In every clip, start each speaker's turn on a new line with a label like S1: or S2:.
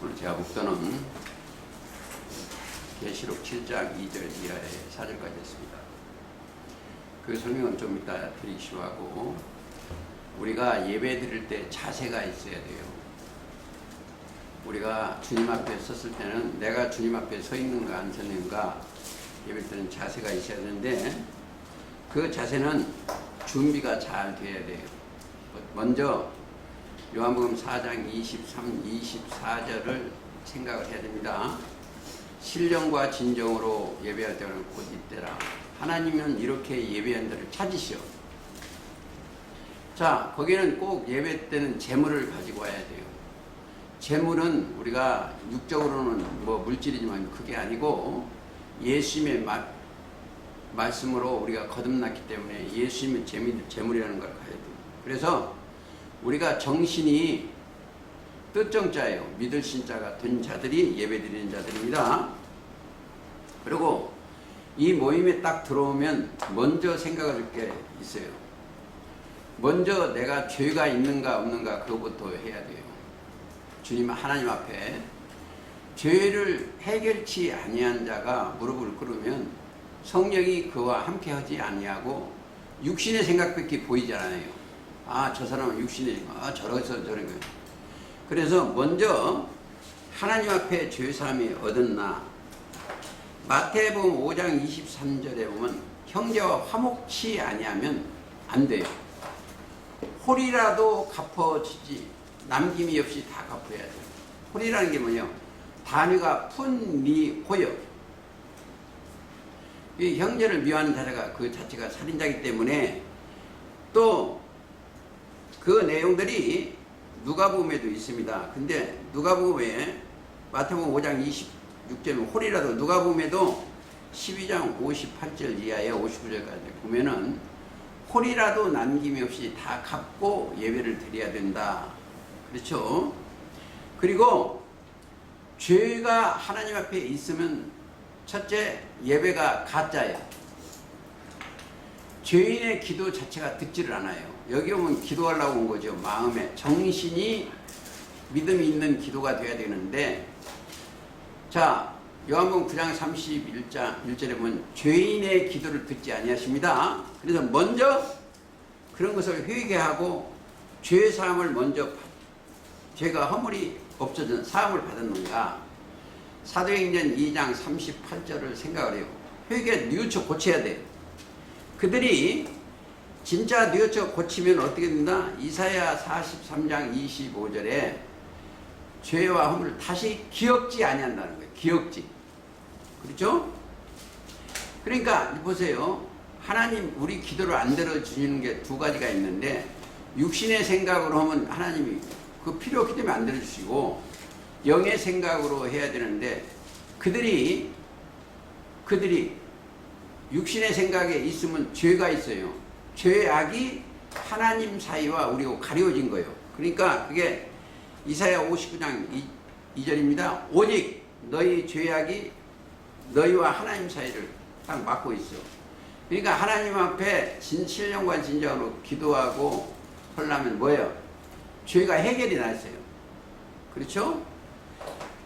S1: 오늘 제가 목도는 계시록 7장 2절 이하의 4절까지 했습니다. 그 설명은 좀 이따 드리기로 하고, 우리가 예배 드릴 때 자세가 있어야 돼요. 우리가 주님 앞에 섰을 때는 내가 주님 앞에 서 있는가 안 서 있는가 예배 때는 자세가 있어야 되는데, 그 자세는 준비가 잘 돼야 돼요. 먼저 요한복음 4장 23, 24절을 생각을 해야 됩니다. 신령과 진정으로 예배할 때는 곧 이때라. 하나님은 이렇게 예배한 데를 찾으시오. 자, 거기는 꼭 예배 때는 재물을 가지고 와야 돼요. 재물은 우리가 육적으로는 뭐 물질이지만 그게 아니고 예수님의 말씀으로 우리가 거듭났기 때문에 예수님의 재물이라는 걸 가야 돼요. 그래서 우리가 정신이 뜻정자예요. 믿을 신자가 된 자들이 예배드리는 자들입니다. 그리고 이 모임에 딱 들어오면 먼저 생각할 게 있어요. 먼저 내가 죄가 있는가 없는가 그것부터 해야 돼요. 주님 하나님 앞에 죄를 해결치 아니한 자가 무릎을 꿇으면 성령이 그와 함께 하지 아니하고 육신의 생각밖에 보이지 않아요. 아, 저 사람은 육신이 저러서 저런 거예요. 그래서 먼저 하나님 앞에 죄사함이 얻었나. 마태복음 5장 23절에 보면 형제와 화목치 아니하면 안 돼요. 홀이라도 갚아지지 남김이 없이 다 갚아야 돼요. 홀이라는 게 뭐냐? 단위가 푼미호여. 이 형제를 미워하는 자가 그 자체가 살인자이기 때문에, 또 그 내용들이 누가복음에도 있습니다. 근데 누가복음에 마태복음 5장 26절 홀이라도 누가복음에도 12장 58절 이하에 59절까지 보면은 홀이라도 남김이 없이 다 갚고 예배를 드려야 된다. 그렇죠? 그리고 죄가 하나님 앞에 있으면 첫째, 예배가 가짜예요. 죄인의 기도 자체가 듣지를 않아요. 여기 오면 기도하려고 온 거죠. 마음에 정신이 믿음이 있는 기도가 돼야 되는데, 자, 요한복음 9장 31절에 보면 죄인의 기도를 듣지 아니하십니다. 그래서 먼저 그런 것을 회개하고 죄 사함을 먼저, 죄가 허물이 없어진 사함을 받았는가. 사도행전 2장 38절을 생각을 해요. 회개 뉘우쳐 고쳐야 돼요. 그들이 진짜 뉘우쳐 고치면 어떻게 된다? 이사야 43장 25절에 죄와 허물을 다시 기억지 아니한다는 거예요. 기억지. 그렇죠? 그러니까 보세요. 하나님 우리 기도를 안 들어주시는 게 두 가지가 있는데, 육신의 생각으로 하면 하나님이 그 필요 없기 때문에 안 들어주시고, 영의 생각으로 해야 되는데, 그들이 육신의 생각에 있으면 죄가 있어요. 죄악이 하나님 사이와 우리가 가려진 거예요. 그러니까 그게 이사야 59장 2절입니다. 오직 너희 죄악이 너희와 하나님 사이를 딱 막고 있어. 그러니까 하나님 앞에 신령과 진정으로 기도하고 하려면 뭐예요? 죄가 해결이 나 있어요. 그렇죠?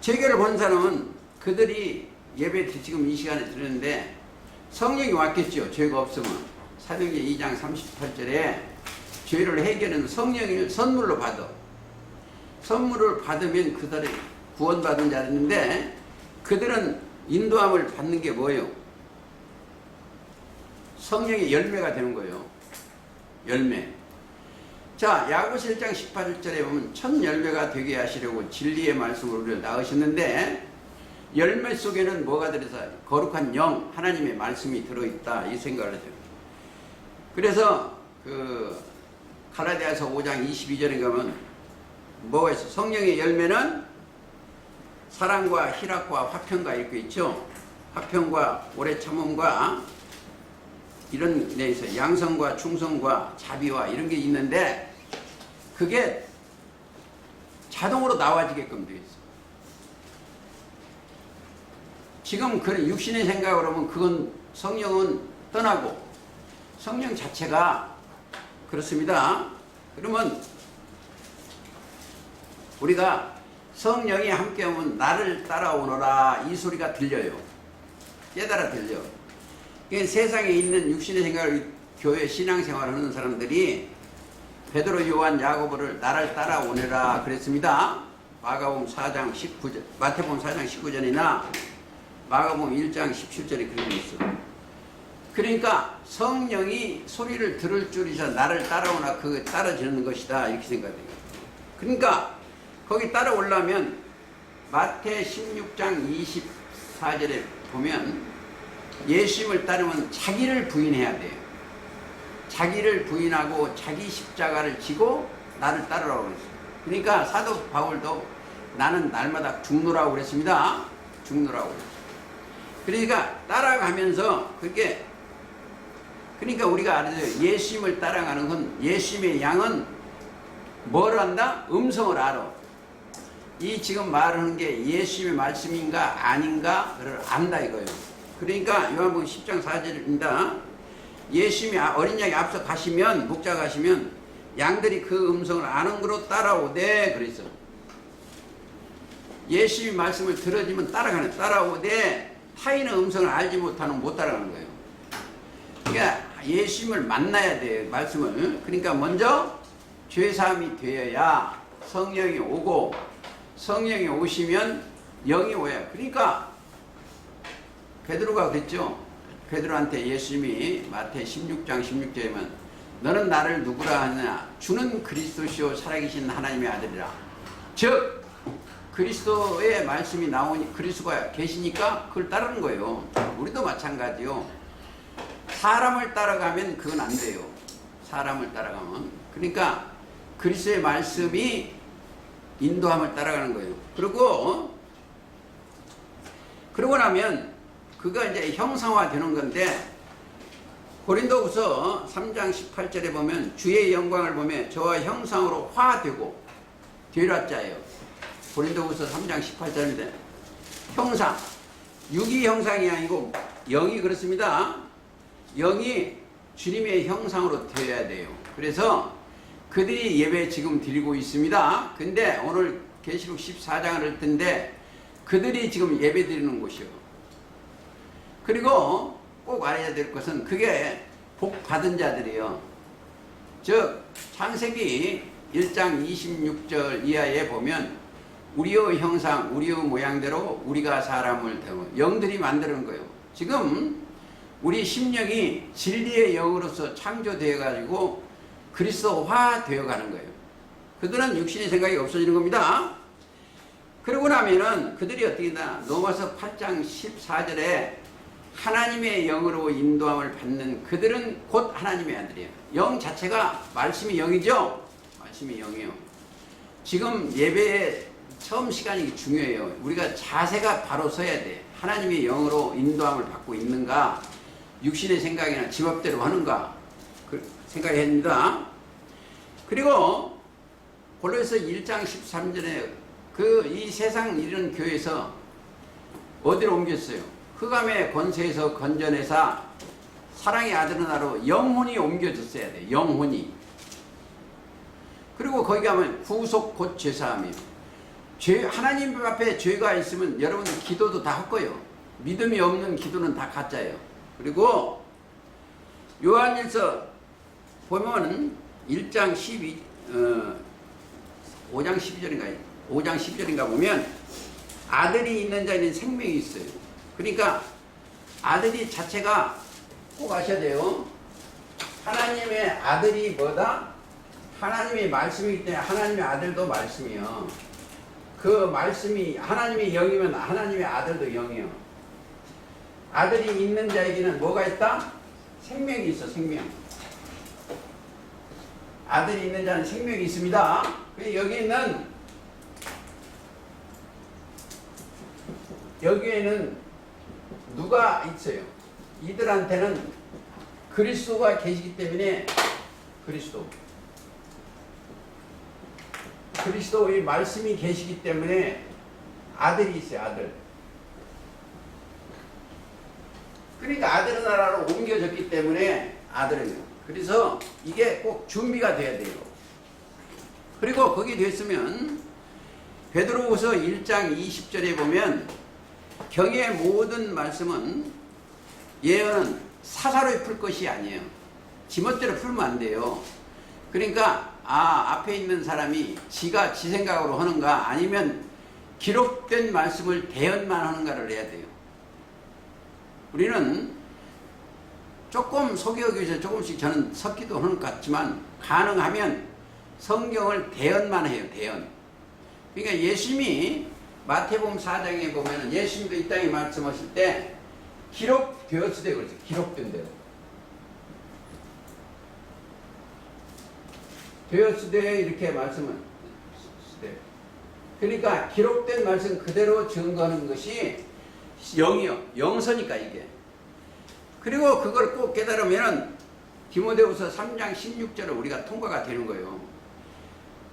S1: 죄결을 본 사람은 그들이 예배 지금 이 시간에 들었는데 성령이 왔겠죠. 죄가 없으면. 사도행전 2장 38절에 죄를 해결하는 성령을 선물로 받아. 선물을 받으면 그들이 구원받은 자들인데, 그들은 인도함을 받는 게 뭐예요? 성령의 열매가 되는 거예요. 열매. 자, 야고보서 1장 18절에 보면 첫 열매가 되게 하시려고 진리의 말씀으로 우리를 낳으셨는데, 열매 속에는 뭐가 들어서 거룩한 영, 하나님의 말씀이 들어있다, 이 생각을 해요. 그래서 그 갈라디아서 5장 22절에 가면 뭐가 있어? 성령의 열매는 사랑과 희락과 화평과 이렇게 있죠. 화평과 오래 참음과 이런 데 있어요. 양성과 충성과 자비와 이런 게 있는데, 그게 자동으로 나와지게끔 되어 있어. 지금 그 육신의 생각으로 하면 그건 성령은 떠나고, 성령 자체가 그렇습니다. 그러면 우리가 성령이 함께하면 나를 따라오너라 이 소리가 들려요. 깨달아 들려. 세상에 있는 육신의 생각을 교회 신앙생활을 하는 사람들이 베드로, 요한, 야고보를 나를 따라오너라 그랬습니다. 마가복음 4장 19절, 마태복음 4장 19절이나 마가복음 1장 17절에 그렇게 있어. 그러니까 성령이 소리를 들을 줄이자 나를 따라오나 그 따라지는 것이다 이렇게 생각해요. 그러니까 거기 따라오려면 마태 16장 24절에 보면 예수님을 따르면 자기를 부인해야 돼요. 자기를 부인하고 자기 십자가를 지고 나를 따르라고 그랬어요. 그러니까 사도 바울도 나는 날마다 죽노라고 그랬습니다. 죽노라고 그랬어요. 그러니까 따라가면서 그게 그러니까 우리가 알아요. 예수님을 따라가는 건 예수님의 양은 뭘 안다? 음성을 알아. 이 지금 말하는 게 예수님의 말씀인가 아닌가를 안다 이거예요. 그러니까 요한복음 10장 4절입니다. 예수님이 어린 양이 앞서 가시면 목자 가시면 양들이 그 음성을 아는 거로 따라오되 그랬어. 예수님의 말씀을 들어주면 따라가는 따라오되 타인의 음성을 알지 못하는 못 따라가는 거예요. 그러니까 예수님을 만나야 돼요. 말씀을. 그러니까 먼저 죄사함이 되어야 성령이 오고 성령이 오시면 영이 오야. 그러니까 베드로가 그랬죠. 베드로한테 예수님이 마태 16장 16절에 보면 너는 나를 누구라 하느냐 주는 그리스도시요 살아계신 하나님의 아들이라. 즉 그리스도의 말씀이 나오니 그리스도가 계시니까 그걸 따르는 거예요. 우리도 마찬가지요. 사람을 따라가면 그건 안 돼요. 사람을 따라가면. 그러니까 그리스도의 말씀이 인도함을 따라가는 거예요. 그러고 나면 그가 이제 형상화 되는 건데 고린도후서 3장 18절에 보면 주의 영광을 보며 저와 형상으로 화되고 되라 자예요. 고린도후서 3장 18절인데 형상, 육이 형상이 아니고 영이 그렇습니다. 영이 주님의 형상으로 되어야 돼요. 그래서 그들이 예배 지금 드리고 있습니다. 근데 오늘 계시록 14장을 할 텐데 그들이 지금 예배 드리는 곳이요. 그리고 꼭 알아야 될 것은 그게 복 받은 자들이요. 즉 창세기 1장 26절 이하에 보면 우리의 형상, 우리의 모양대로 우리가 사람을 되고 영들이 만드는 거예요. 지금 우리 심령이 진리의 영으로서 창조되어 가지고 그리스도화 되어 가는 거예요. 그들은 육신의 생각이 없어지는 겁니다. 그러고 나면은 그들이 어떻게 되나 로마서 8장 14절에 하나님의 영으로 인도함을 받는 그들은 곧 하나님의 아들이에요. 영 자체가 말씀이 영이죠. 말씀이 영이에요. 지금 예배의 처음 시간이 중요해요. 우리가 자세가 바로 서야 돼. 하나님의 영으로 인도함을 받고 있는가, 육신의 생각이나 지법대로 하는가 그 생각해야 됩니다. 그리고 골로새서 1장 13절에 이 세상 이런 교회에서 어디로 옮겼어요? 흑암의 권세에서 건져내사 사랑의 아들의 나로 영혼이 옮겨졌어야 돼. 영혼이. 그리고 거기 가면 구속 곧 죄사함이에요. 하나님 앞에 죄가 있으면 여러분 기도도 다 헛거예요. 믿음이 없는 기도는 다 가짜예요. 그리고 요한일서 보면 1장 5장 12절인가 보면 아들이 있는 자에는 생명이 있어요. 그러니까 아들이 자체가 꼭 아셔야 돼요. 하나님의 아들이 뭐다? 하나님의 말씀이기 때문에 하나님의 아들도 말씀이요. 그 말씀이 하나님의 영이면 하나님의 아들도 영이요. 아들이 있는 자에게는 뭐가 있다? 생명이 있어. 생명. 아들이 있는 자는 생명이 있습니다. 여기에는 누가 있어요? 이들한테는 그리스도가 계시기 때문에 그리스도의 말씀이 계시기 때문에 아들이 있어요. 아들. 그러니까 아들의 나라로 옮겨졌기 때문에 아들은. 그래서 이게 꼭 준비가 돼야 돼요. 그리고 거기 됐으면 베드로후서 1장 20절에 보면 경의 모든 말씀은 예언은 사사로이 풀 것이 아니에요. 지멋대로 풀면 안 돼요. 그러니까 앞에 있는 사람이 지가 지 생각으로 하는가 아니면 기록된 말씀을 대언만 하는가를 해야 돼요. 우리는 조금 소개하기 위해서 조금씩 저는 섞기도 하는 것 같지만 가능하면 성경을 대언만 해요. 대언. 그러니까 예수님이 마태복음 4장에 보면 예수님도 이 땅에 말씀하실 때 기록되었으되 그러죠. 기록된 대로. 되었으되 이렇게 말씀을 그러니까 기록된 말씀 그대로 증거하는 것이 영이요. 영서니까 이게. 그리고 그걸 꼭 깨달으면 디모데후서 3장 16절을 우리가 통과가 되는 거예요.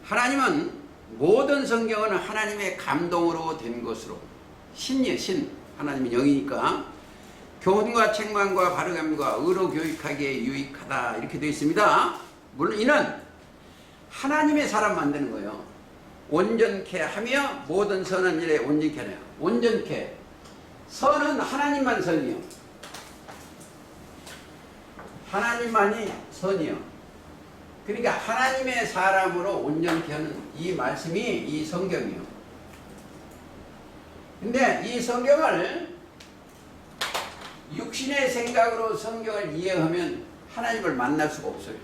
S1: 하나님은 모든 성경은 하나님의 감동으로 된 것으로 신이에요. 신. 하나님은 영이니까 교훈과 책망과 바르감과 의로 교육하기에 유익하다 이렇게 되어 있습니다. 물론 이는 하나님의 사람 만드는 거예요. 온전케 하며 모든 선한 일에 온전케 하며. 온전케. 선은 하나님만 선이요. 하나님만이 선이요. 그러니까 하나님의 사람으로 온전케 하는 이 말씀이 이 성경이요. 근데 이 성경을 육신의 생각으로 성경을 이해하면 하나님을 만날 수가 없어요.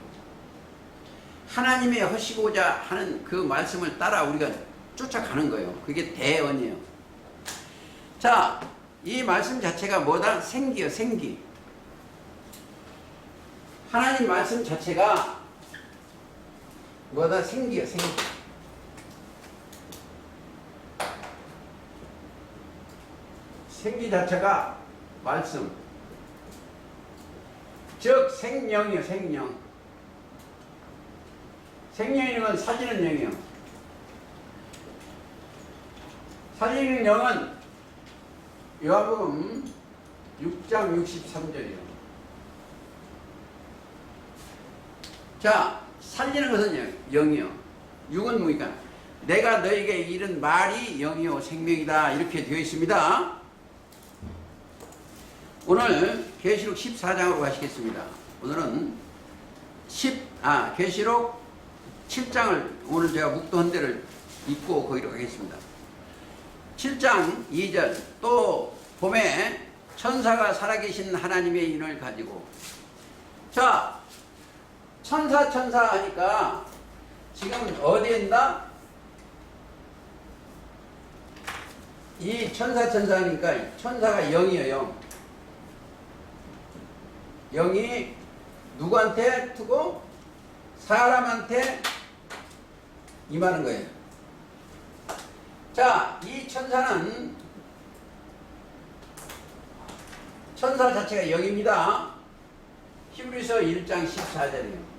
S1: 하나님의 하시고자 하는 그 말씀을 따라 우리가 쫓아가는 거예요. 그게 대언이에요. 자, 이 말씀 자체가 뭐다? 생기요, 생기. 하나님 말씀 자체가 뭐다? 생기요, 생기. 생기 자체가 말씀. 즉, 생명이요, 생명. 생명인 건 사지는 영이요. 사지는 영은 요한복음 6장 63절이요. 자, 살리는 것은 영이요. 육은 뭐니까 내가 너에게 이른 말이 영이요 생명이다 이렇게 되어 있습니다. 오늘 계시록 14장으로 가시겠습니다. 오늘은 계시록 7장을 오늘 제가 묵도한 데를 읽고 거기로 가겠습니다. 7장 2절 또 봄에 천사가 살아계신 하나님의 인을 가지고 자 천사 하니까 지금 어디에 있나? 이 천사 하니까 천사가 영이에요. 영이 누구한테 투고? 사람한테 임하는 거예요. 자, 이 천사는 천사 자체가 영입니다. 히브리서 1장 14절이에요.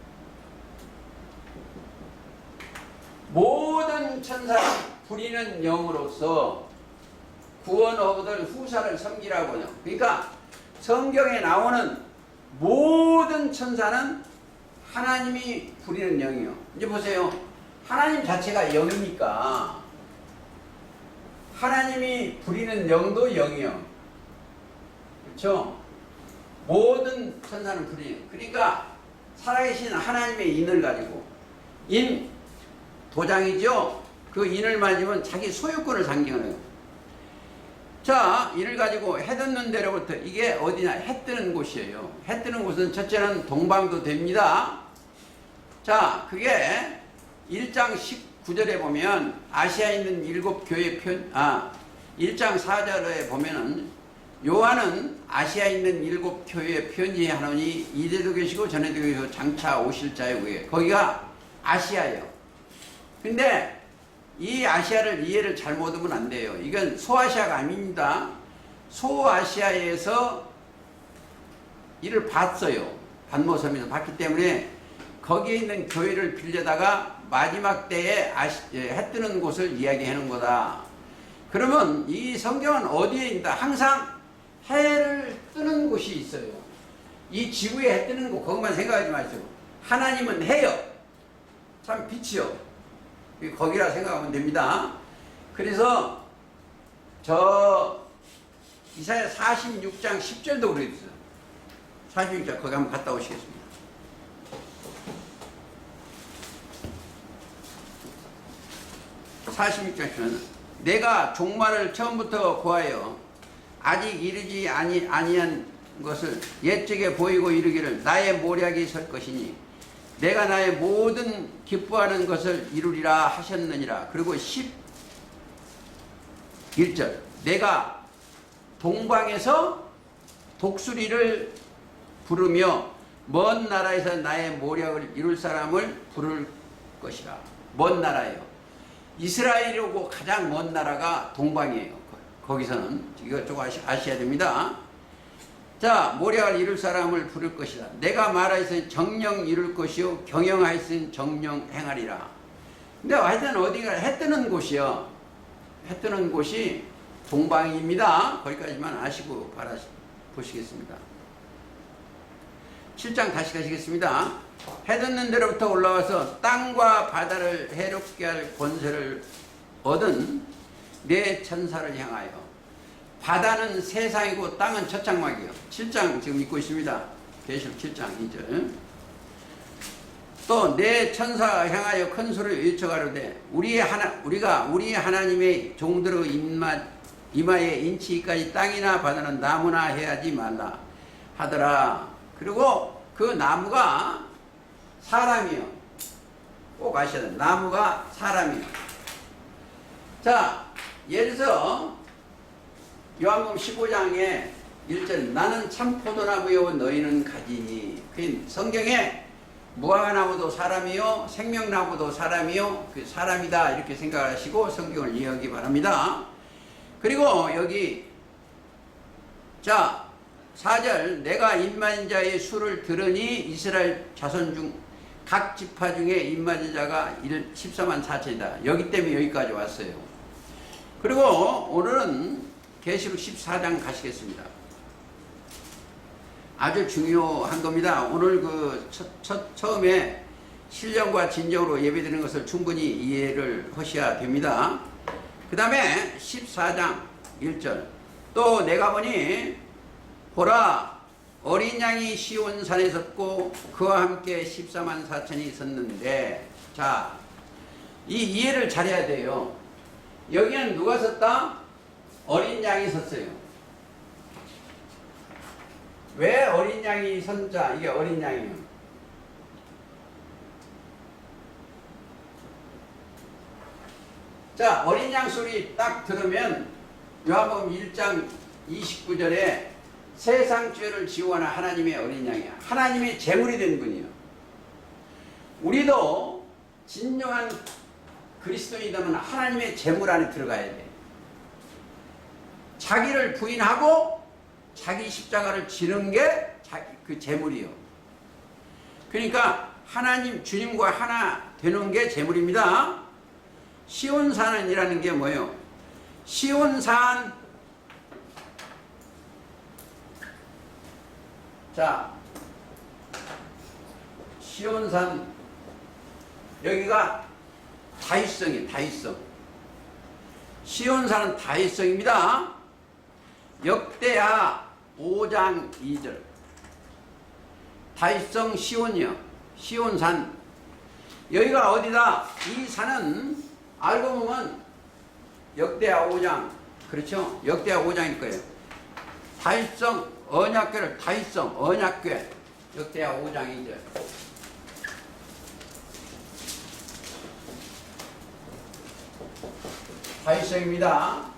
S1: 모든 천사는 부리는 영으로서 구원 얻을 후사를 섬기라고 하죠. 그러니까 성경에 나오는 모든 천사는 하나님이 부리는 영이요. 이제 보세요. 하나님 자체가 영이니까 하나님이 부리는 영도 영이요. 그렇죠? 모든 천사는 부리는 영. 그러니까 살아계신 하나님의 인을 가지고 인 도장이죠. 그 인을 맞으면 자기 소유권을 상징하는 거예요. 자, 인을 가지고 해 떴는 데로부터 이게 어디냐? 해 뜨는 곳이에요. 해 뜨는 곳은 첫째는 동방도 됩니다. 자, 그게 1장 19절에 보면 아시아에 있는 7교회 1장 4절에 보면은 요한은 아시아에 있는 7교회에 편지하노니 이대도 계시고 전에도 계시고 장차 오실 자에 의해 거기가 아시아예요. 근데 이 아시아를 이해를 잘못하면 안 돼요. 이건 소아시아가 아닙니다. 소아시아에서 이를 봤어요. 반모섬에서 봤기 때문에 거기에 있는 교회를 빌려다가 마지막 때에 해 뜨는 곳을 이야기하는 거다. 그러면 이 성경은 어디에 있다? 항상 해를 뜨는 곳이 있어요. 이 지구에 해 뜨는 곳 그것만 생각하지 마시고 하나님은 해요. 참 빛이요. 거기라 생각하면 됩니다. 그래서 저 이사야 46장 10절도 그래 있어요. 46장 거기 한번 갔다 오시겠습니다. 46장 10절 내가 종말을 처음부터 고하여 아직 이르지 아니한 것을 옛적에 보이고 이르기를 나의 모략이 설 것이니 내가 나의 모든 기뻐하는 것을 이루리라 하셨느니라. 그리고 11절 내가 동방에서 독수리를 부르며 먼 나라에서 나의 모략을 이룰 사람을 부를 것이라. 먼 나라예요. 이스라엘이고 가장 먼 나라가 동방이에요. 거기서는 이거 좀 아셔야 됩니다. 자, 모략을 이룰 사람을 부를 것이다. 내가 말하였으니 정령 이룰 것이요 경영하였으니 정령 행하리라. 근데 하여튼 어디가 해 뜨는 곳이요. 해 뜨는 곳이 동방입니다. 거기까지만 아시고 보시겠습니다. 7장 다시 가시겠습니다. 해 돋는 데로부터 올라와서 땅과 바다를 해롭게 할 권세를 얻은 내 천사를 향하여. 바다는 세상이고 땅은 첫장막이요. 7장 지금 읽고 있습니다. 계시록 7장 2절. 또 내 천사가 향하여 큰 소리를 외쳐가로되 우리가 우리 하나님의 종들의 이마에 인치기까지 땅이나 바다는 나무나 해하지 말라 하더라. 그리고 그 나무가 사람이요. 꼭 아셔야 돼요. 나무가 사람이요. 자, 예를 들어서 요한복음 15장에 1절 나는 참 포도나무요 너희는 가지니. 그 성경에 무화과나무도 사람이요 생명나무도 사람이요 그 사람이다 이렇게 생각하시고 성경을 이해하기 바랍니다. 그리고 여기 자 4절 내가 인마인 자의 수를 들으니 이스라엘 자손 중 각 지파 중에 인마인 자가 14만 4천이다. 여기 때문에 여기까지 왔어요. 그리고 오늘은 계시록 14장 가시겠습니다. 아주 중요한 겁니다. 오늘 처음에 신령과 진정으로 예배드리는 것을 충분히 이해를 하셔야 됩니다. 그 다음에 14장 1절 또 내가 보니 보라 어린 양이 시온산에 섰고 그와 함께 14만 4천이 섰는데 자, 이 이해를 잘해야 돼요. 여기는 누가 섰다? 어린 양이 섰어요. 왜 어린 양이 선자? 이게 어린 양이에요. 자, 어린 양 소리 딱 들으면 요한복음 1장 29절에 세상 죄를 지원한 하나님의 어린 양이야. 하나님의 제물이 된 분이요. 우리도 진정한 그리스도인이라면 하나님의 제물 안에 들어가야 돼. 자기를 부인하고 자기 십자가를 지는 게 그 제물이요. 그러니까 하나님 주님과 하나 되는 게 제물입니다. 시온산이라는 게 뭐예요? 시온산 자 시온산 여기가 다윗성이에요. 다윗성 시온산은 다윗성입니다. 역대하 5장 2절 다윗성 시온이요. 시온산 여기가 어디다? 이 산은 알고 보면 역대하 5장 그렇죠? 역대하 5장일 거예요. 다윗성 언약궤를 다윗성 언약궤 역대하 5장 2절 다윗성입니다.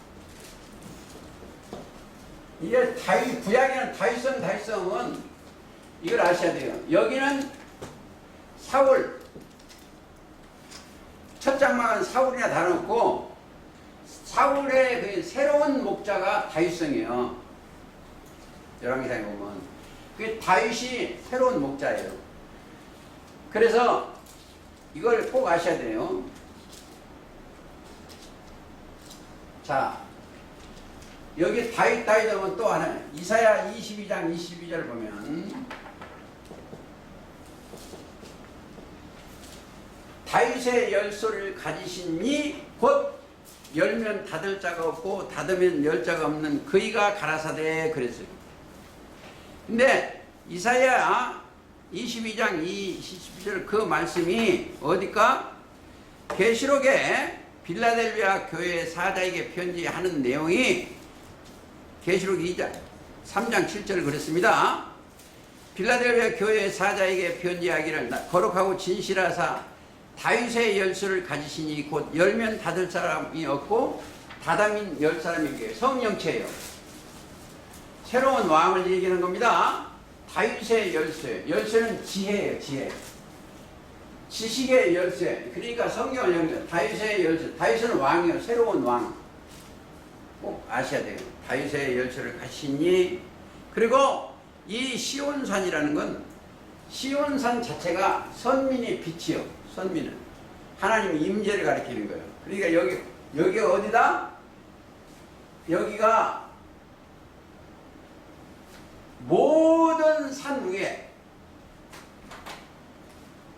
S1: 이게 다윗 구약에는 다윗성은 이걸 아셔야 돼요. 여기는 사울 첫 장막은 사울이나 다뤄놓고 사울의 그 새로운 목자가 다윗성이에요. 열왕기상에 보면 그 다윗이 새로운 목자예요. 그래서 이걸 꼭 아셔야 돼요. 자 여기 다윗 하면 또 하나 이사야 22장 22절 보면 다윗의 열소를 가지신 이 곧 열면 닫을 자가 없고 닫으면 열 자가 없는 그이가 가라사대 그랬어요. 근데 이사야 22장 20절 그 말씀이 어디까? 계시록에 빌라델비아 교회 사자에게 편지하는 내용이 계시록 2장 3장 7절 그랬습니다. 빌라델비아 교회 사자에게 편지하기를 거룩하고 진실하사 다윗의 열쇠를 가지시니 곧 열면 닫을 사람이 없고 닫으면 열 사람에게 성령체예요. 새로운 왕을 얘기하는 겁니다. 다윗의 열쇠. 열쇠는 지혜예요. 지혜. 지식의 열쇠. 그러니까 성경을 연결. 다윗의 열쇠. 다윗은 왕이요. 새로운 왕. 꼭 아셔야 돼요. 다윗의 열쇠를 가시니. 그리고 이 시온산이라는 건 시온산 자체가 선민의 빛이요. 선민은 하나님의 임재를 가리키는 거예요. 그러니까 여기가 어디다? 여기가 모든 산 위에,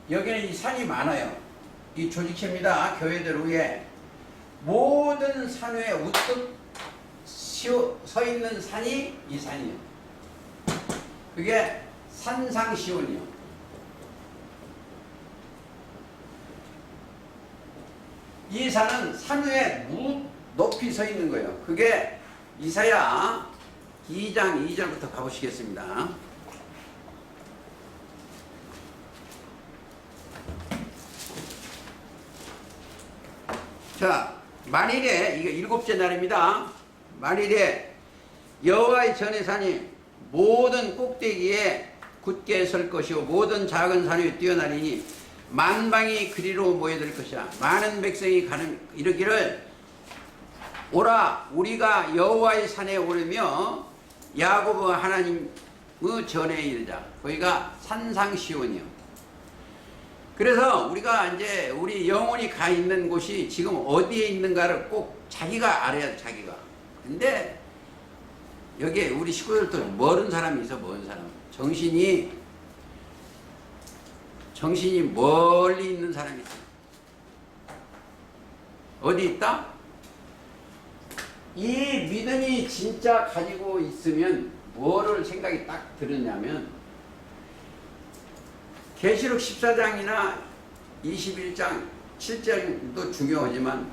S1: 여기는 이 산이 많아요. 이 조직체입니다. 교회들 위에 모든 산 위에 우뚝 서 있는 산이 이 산이에요. 그게 산상시온이요. 이 산은 산 위에 높이 서 있는 거예요. 그게 이사야 2장 2절부터 가보시겠습니다. 자, 만일에 이게 일곱째 날입니다. 만일에 여호와의 전의 산이 모든 꼭대기에 굳게 설 것이요 모든 작은 산 위에 뛰어나리니 만방이 그리로 모여들 것이야. 많은 백성이 이르기를 오라 우리가 여호와의 산에 오르며 야곱 하나님의 전에 이르자. 거기가 산상시온이요. 그래서 우리가 이제 우리 영혼이 가 있는 곳이 지금 어디에 있는가를 꼭 자기가 알아야 돼. 자기가. 근데 여기에 우리 식구들도 멀은 사람이 있어. 먼 사람. 정신이 멀리 있는 사람이 있어. 어디 있다? 이 믿음이 진짜 가지고 있으면 뭐를 생각이 딱 들었냐면 계시록 14장이나 21장 7장도 중요하지만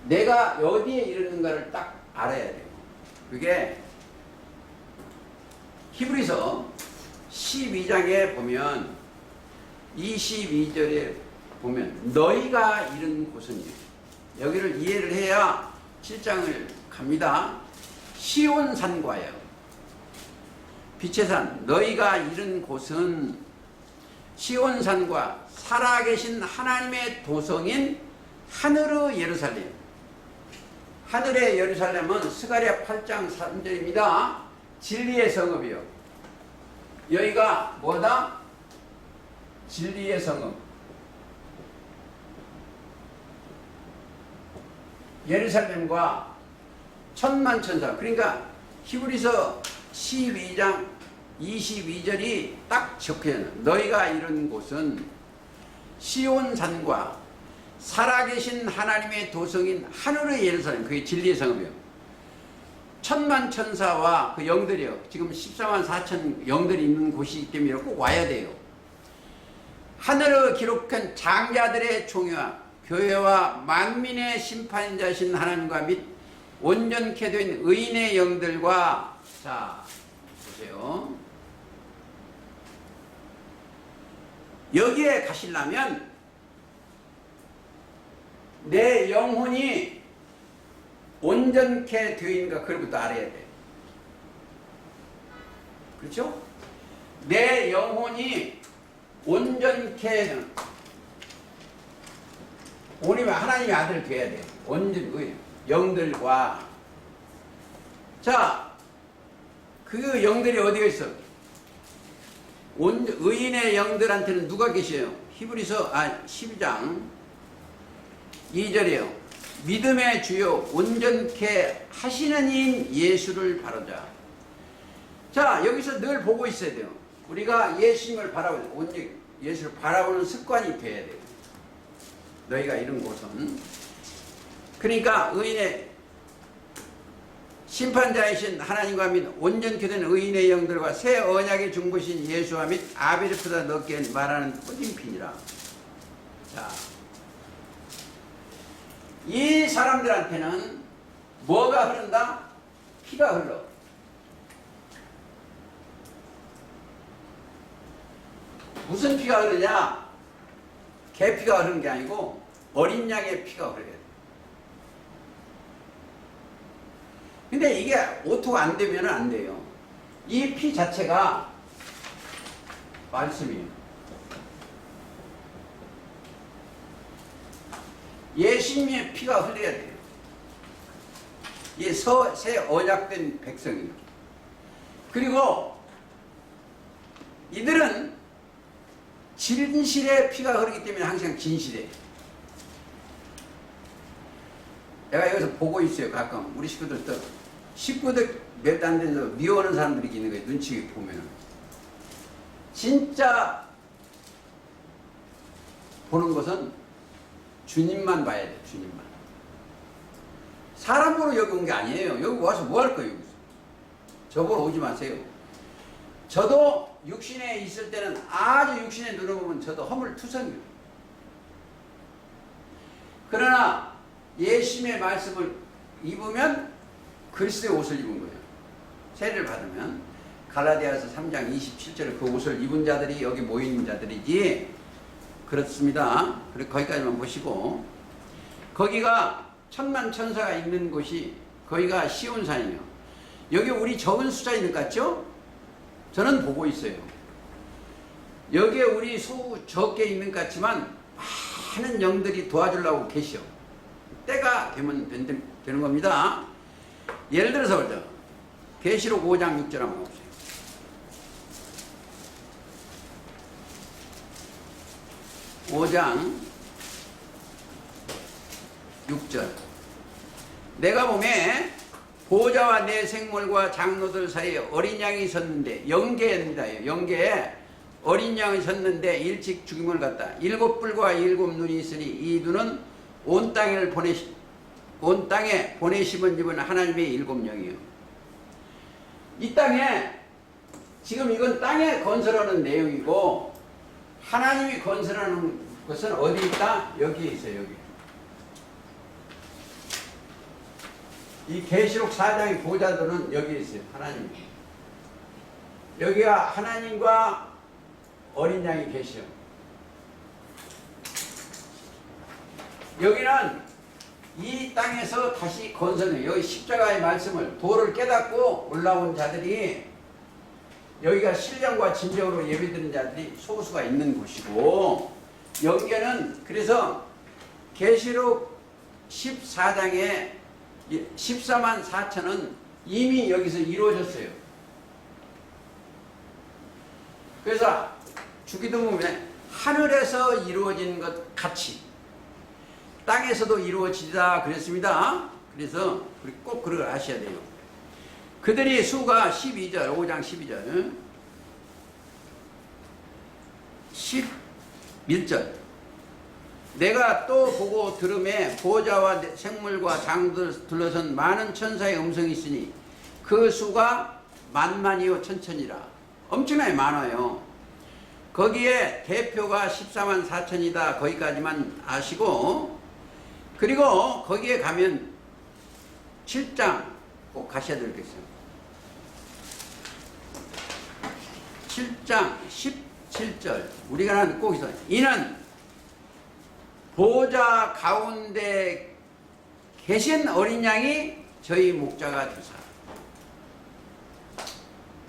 S1: 내가 어디에 이르는가를 딱 알아야 돼요. 그게 히브리서 12장에 보면 22절에 보면 너희가 이른 곳은, 여기를 이해를 해야 7장을 갑니다. 시온산과예요. 빛의 산. 너희가 이른 곳은 시온산과 살아계신 하나님의 도성인 하늘의 예루살렘. 하늘의 예루살렘은 스가랴 8장 3절입니다. 진리의 성읍이요. 여기가 뭐다? 진리의 성읍. 예루살렘과 천만천사. 그러니까 히브리서 12장 22절이 딱 적혀요. 너희가 이른 곳은 시온산과 살아계신 하나님의 도성인 하늘의 예루살렘. 그게 진리의 성읍이요. 천만천사와 그 영들이요. 지금 14만 4천 영들이 있는 곳이기 때문에 꼭 와야 돼요. 하늘을 기록한 장자들의 총회와 교회와 만민의 심판자신 하나님과 및 온전케 된 의인의 영들과, 자 보세요. 여기에 가시려면 내 영혼이 온전케 되어 있는가 그걸 부터 알아야 돼. 그렇죠? 내 영혼이 온전케, 오니면 하나님의 아들 돼야 돼. 온전 영들과. 자, 그 영들이 어디가 있어? 의인의 영들한테는 누가 계셔요? 히브리서 12장 2절이에요. 믿음의 주요 온전케 하시는 인 예수를 바라자. 자, 여기서 늘 보고 있어야 돼요. 우리가 예수님을 바라보는, 예수를 바라보는 습관이 돼야 돼요. 너희가 이런 곳은. 그러니까 의인의 심판자이신 하나님과 및 온전케 된 의인의 영들과 새 언약의 중보신 예수와 및 아벨보다 넓게 말하는 뿌림핀이라. 자, 이 사람들한테는 뭐가 흐른다? 피가 흘러. 무슨 피가 흐르냐? 개피가 흐르는 게 아니고 어린 양의 피가 흐르게 돼. 근데 이게 오토가 안 되면 안 돼요. 이 피 자체가 말씀이에요. 예수님의 피가 흘러야 돼요. 이 새 언약된 백성이에요. 그리고 이들은 진실의 피가 흐르기 때문에 항상 진실해. 내가 여기서 보고 있어요. 가끔 우리 식구들 몇 안 돼서 미워하는 사람들이 있는 거예요. 눈치 보면은. 진짜 보는 것은 주님만 봐야 돼. 주님만. 사람 보러 여기 온 게 아니에요. 여기 와서 뭐 할 거예요? 저 보러 오지 마세요. 저도 육신에 있을 때는 아주 육신에 눈을 보면 저도 허물투성이에요. 그러나 예수님의 말씀을 입으면 그리스도의 옷을 입은 거예요. 세례를 받으면. 갈라디아서 3장 27절에 그 옷을 입은 자들이 여기 모인 자들이지. 그렇습니다. 그리고 거기까지만 보시고, 거기가 천만 천사가 있는 곳이 거기가 시온산이에요. 여기 우리 적은 숫자 있는 것 같죠? 저는 보고 있어요. 여기에 우리 적게 있는 것 같지만 많은 영들이 도와주려고 계셔. 때가 되면 되는 겁니다. 예를 들어서 보자. 계시록 5장 6절 한번 보세요. 5장 6절. 내가 보매 보좌와 내 생물과 장로들 사이에 어린 양이 섰는데, 영계입니다. 영계에 어린 양이 섰는데 일찍 죽임을 갖다. 7뿔과 7눈이 있으니 이 눈은 온 땅에 보내심은 입은 하나님의 7영이요. 이 땅에 지금 이건 땅에 건설하는 내용이고, 하나님이 건설하는 것은 어디 있다? 여기에 있어요. 여기. 이 계시록 4장의 보좌들은 여기에 있어요. 하나님. 여기가 하나님과 어린 양이 계셔. 여기는 이 땅에서 다시 건설해요. 여기 십자가의 말씀을, 도를 깨닫고 올라온 자들이, 여기가 신령과 진정으로 예배드리는 자들이 소수가 있는 곳이고, 영계는 그래서 계시록 14장에 14만 4천은 이미 여기서 이루어졌어요. 그래서 주기도 보면 하늘에서 이루어진 것 같이 땅에서도 이루어지다 그랬습니다. 그래서 꼭 그걸 아셔야 돼요. 그들이 수가 12절, 5장 12절, 11절. 내가 또 보고 들음에 보좌와 생물과 장들 둘러선 많은 천사의 음성이 있으니 그 수가 만만이요 천천이라. 엄청나게 많아요. 거기에 대표가 14만 4천이다. 거기까지만 아시고, 그리고 거기에 가면 7장 꼭 가셔야 되겠어요. 7장 17절 우리가 꼭 있어요. 이는 보좌 가운데 계신 어린 양이 저희 목자가 되사.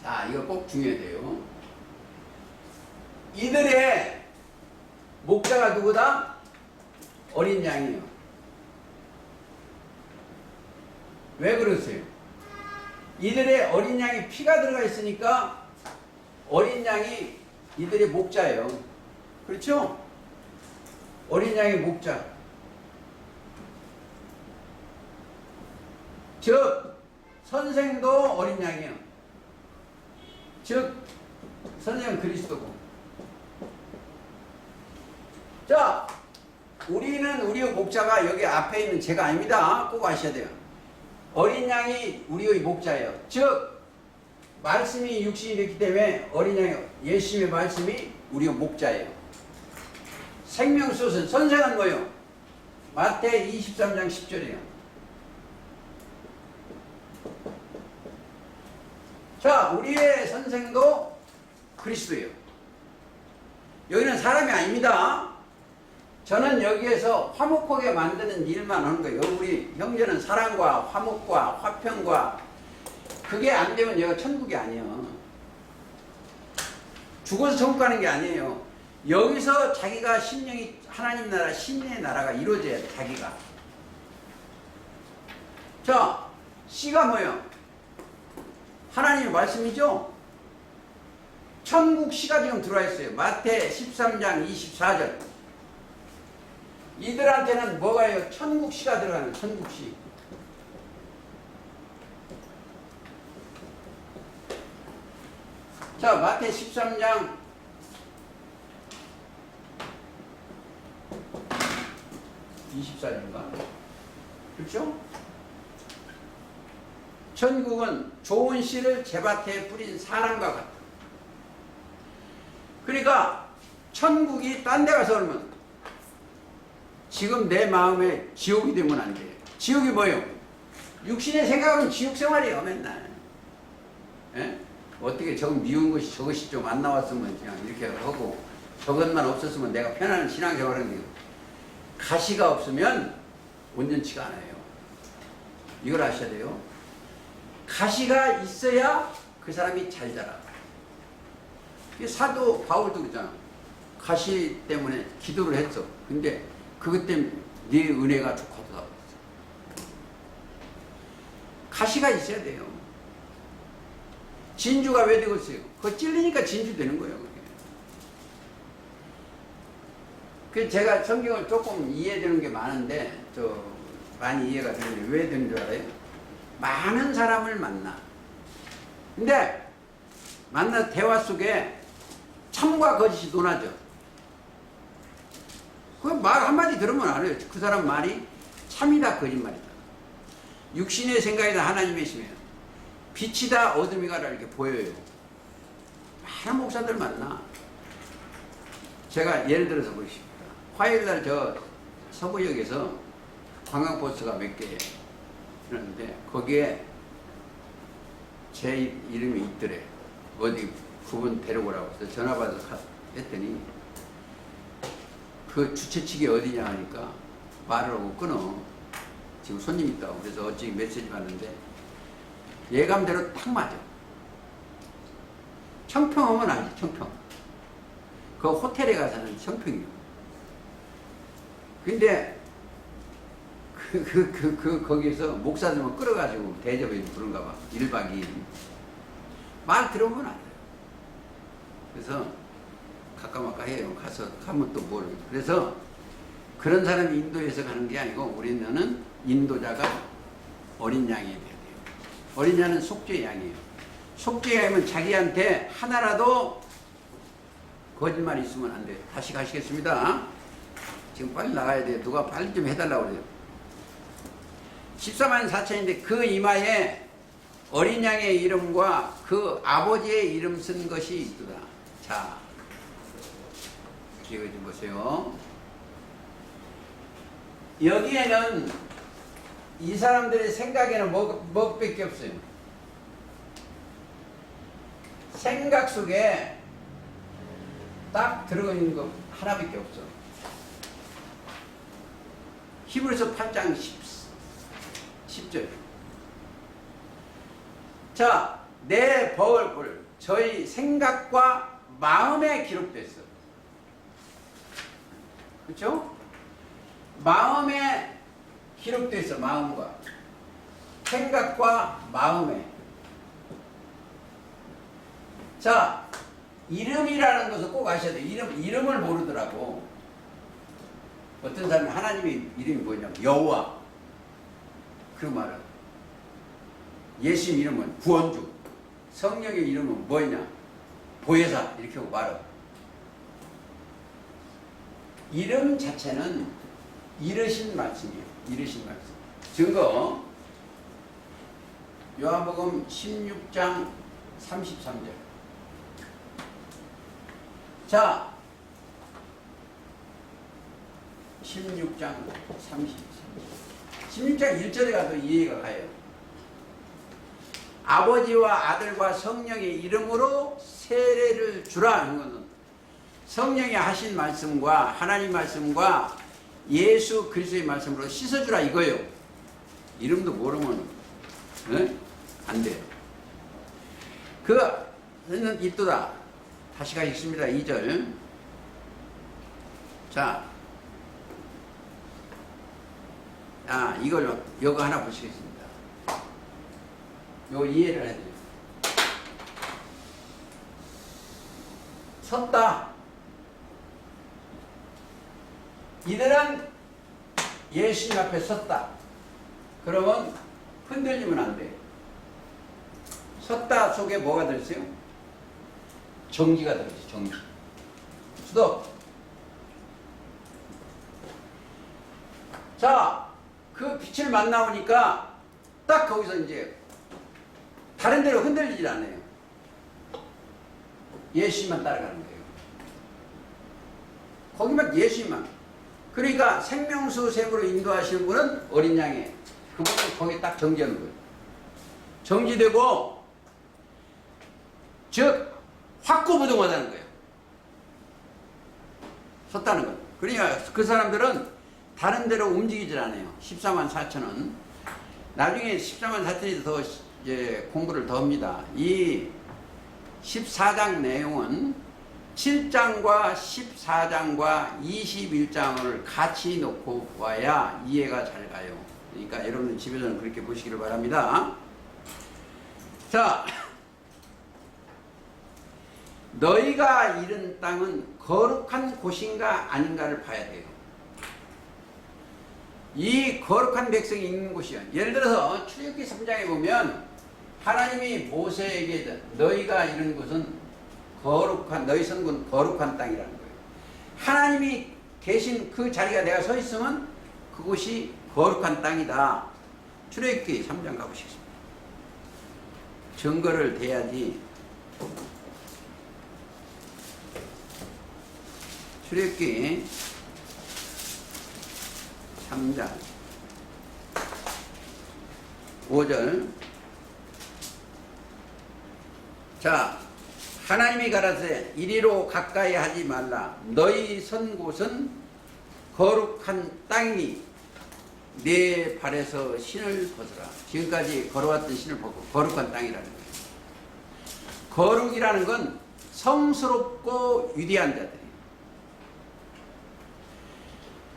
S1: 자, 이거 꼭 중요해요. 이들의 목자가 누구다? 어린 양이요. 왜 그러세요? 이들의 어린 양이 피가 들어가 있으니까 어린 양이 이들의 목자예요. 그렇죠? 어린 양의 목자. 즉 선생도 어린 양이에요. 즉 선생은 그리스도고. 자, 우리는 우리의 목자가 여기 앞에 있는 제가 아닙니다. 꼭 아셔야 돼요. 어린 양이 우리의 목자예요. 즉 말씀이 육신이 됐기 때문에 어린 양이 예수님의 말씀이 우리의 목자예요. 생명수는 선생은 뭐예요? 마태 23장 10절이에요. 자, 우리의 선생도 그리스도예요. 여기는 사람이 아닙니다. 저는 여기에서 화목하게 만드는 일만 하는 거예요. 우리 형제는 사랑과 화목과 화평과 그게 안 되면 여기가 천국이 아니에요. 죽어서 천국 가는 게 아니에요. 여기서 자기가 심령이 하나님 나라 신의 나라가 이루어져야 돼. 자기가. 자, C가 뭐예요? 하나님의 말씀이죠. 천국 C가 지금 들어와 있어요. 마태 13장 24절. 이들한테는 뭐가요? 천국 C가 들어가는 천국 C. 자, 마태 13장 24절인가? 그렇죠? 천국은 좋은 씨를 제밭에 뿌린 사람과 같다. 그러니까 천국이 딴 데 가서 오면 지금 내 마음에 지옥이 되면 안 돼요. 지옥이 뭐예요? 육신의 생각은 지옥 생활이에요. 맨날. 예? 어떻게 저건 미운 것이 저것이 좀 안 나왔으면 그냥 이렇게 하고 저것만 없었으면 내가 편안한 신앙생활을 해요. 가시가 없으면 온전치가 않아요. 이걸 아셔야 돼요. 가시가 있어야 그 사람이 잘 자라. 사도 바울도 그랬잖아. 가시 때문에 기도를 했어. 근데 그것 때문에 네 은혜가 좋거든. 가시가 있어야 돼요. 진주가 왜 되겠어요? 그거 찔리니까 진주 되는 거예요. 그게. 그 제가 성경을 조금 이해되는 게 많은데 많이 이해가 되는데 왜 되는 줄 알아요? 많은 사람을 만나. 근데 만나 대화 속에 참과 거짓이 논하죠. 그 말 한마디 들으면 알아요. 그 사람 말이 참이다 거짓말이다. 육신의 생각이다 하나님의 심이에요. 빛이다 어둠이가라 이렇게 보여요. 많은 목사들 만나. 제가 예를 들어서 보십시다. 화요일날 저 서부역에서 관광버스가 몇 개 그러는데 거기에 제 이름이 있더래. 어디 그분 데려오라고 해서 전화 받아서 했더니 그 주최 측이 어디냐 하니까 말을 하고 끊어. 지금 손님 있다고. 그래서 어찌 메시지 받는데 예감대로 딱 맞아. 청평 오면 알지. 청평. 그 호텔에 가서는 청평이요. 근데 거기에서 목사들만 끌어가지고 대접해 그런가 봐. 1박 2일. 말 들어보면 알아요. 그래서 가까마까 해요. 가서 가면 또 뭘. 그래서 그런 사람이 인도에서 가는 게 아니고 우리는 인도자가 어린 양이 돼야 돼요. 어린 양은 속죄의 양이에요. 속죄의 양이면 자기한테 하나라도 거짓말이 있으면 안 돼요. 다시 가시겠습니다. 지금 빨리 나가야 돼요. 누가 빨리 좀 해달라고 그래요. 14만 4천인데 그 이마에 어린 양의 이름과 그 아버지의 이름 쓴 것이 있도다. 자, 이거 좀 보세요. 여기에는 이 사람들의 생각에는 뭐밖에 없어요. 생각 속에 딱 들어가 있는 거 하나밖에 없어. 히브리서 8장 10절. 자, 내 벌을 저희 생각과 마음에 기록됐어. 그렇죠? 마음에 기록됐어. 마음과 생각과 마음에. 자, 이름이라는 것을 꼭 아셔야 돼요. 이름을 모르더라고. 어떤 사람이 하나님의 이름이 뭐냐면 여호와. 그 말은 예수님 이름은 구원주. 성령의 이름은 뭐냐? 보혜사. 이렇게 하고 말어. 이름 자체는 이르신 말씀이에요. 이르신 말씀. 증거 요한복음 16장 33절. 자, 16장 33절. 16장 1절에 가도 이해가 가요. 아버지와 아들과 성령의 이름으로 세례를 주라 하는 것은 성령이 하신 말씀과 하나님 말씀과 예수 그리스도의 말씀으로 씻어주라 이거예요. 이름도 모르면 안 돼요. 그는 있도다. 다시 가겠습니다. 2절. 자, 이걸 요거 하나 보시겠습니다. 요거 이해를 해야 돼요. 섰다. 이들은 예수님 앞에 섰다. 그러면 흔들리면 안 돼. 섰다 속에 뭐가 들었어요? 정지가 들었어요. 정지. 스톱. 자, 그 빛을 만나오니까 딱 거기서 이제 다른 데로 흔들리질 않아요. 예수님만 따라가는 거예요. 거기만 예수님만. 그러니까 생명수 샘으로 인도하시는 분은 어린 양에 그분은 거기 딱 정지하는 거예요. 정지되고 즉 확고부동하다는 거예요. 섰다는 거예요. 그러니까 그 사람들은 다른 데로 움직이질 않아요. 14만 4천은 나중에 14만 4천이 더 이제 공부를 더 합니다. 이 14장 내용은 7장과 14장과 21장을 같이 놓고 봐야 이해가 잘 가요. 그러니까 여러분 집에서는 그렇게 보시기를 바랍니다. 자, 너희가 이른 땅은 거룩한 곳인가 아닌가를 봐야 돼요. 이 거룩한 백성이 있는 곳이요. 예를 들어서 출애굽기 3장에 보면 하나님이 모세에게 너희가 이른 곳은 거룩한 너희 선군 거룩한 땅이라는 거예요. 하나님이 계신 그 자리가 내가 서 있으면 그곳이 거룩한 땅이다. 출애굽기 3장 가보시겠습니다. 증거를 대야지. 출애굽기 3장 5절. 자, 하나님이 가라사대 이리로 가까이 하지 말라. 너희 선 곳은 거룩한 땅이니 내 발에서 신을 벗어라. 지금까지 걸어왔던 신을 벗고 거룩한 땅이라는 거예요. 거룩이라는 건 성스럽고 위대한 자들이에요.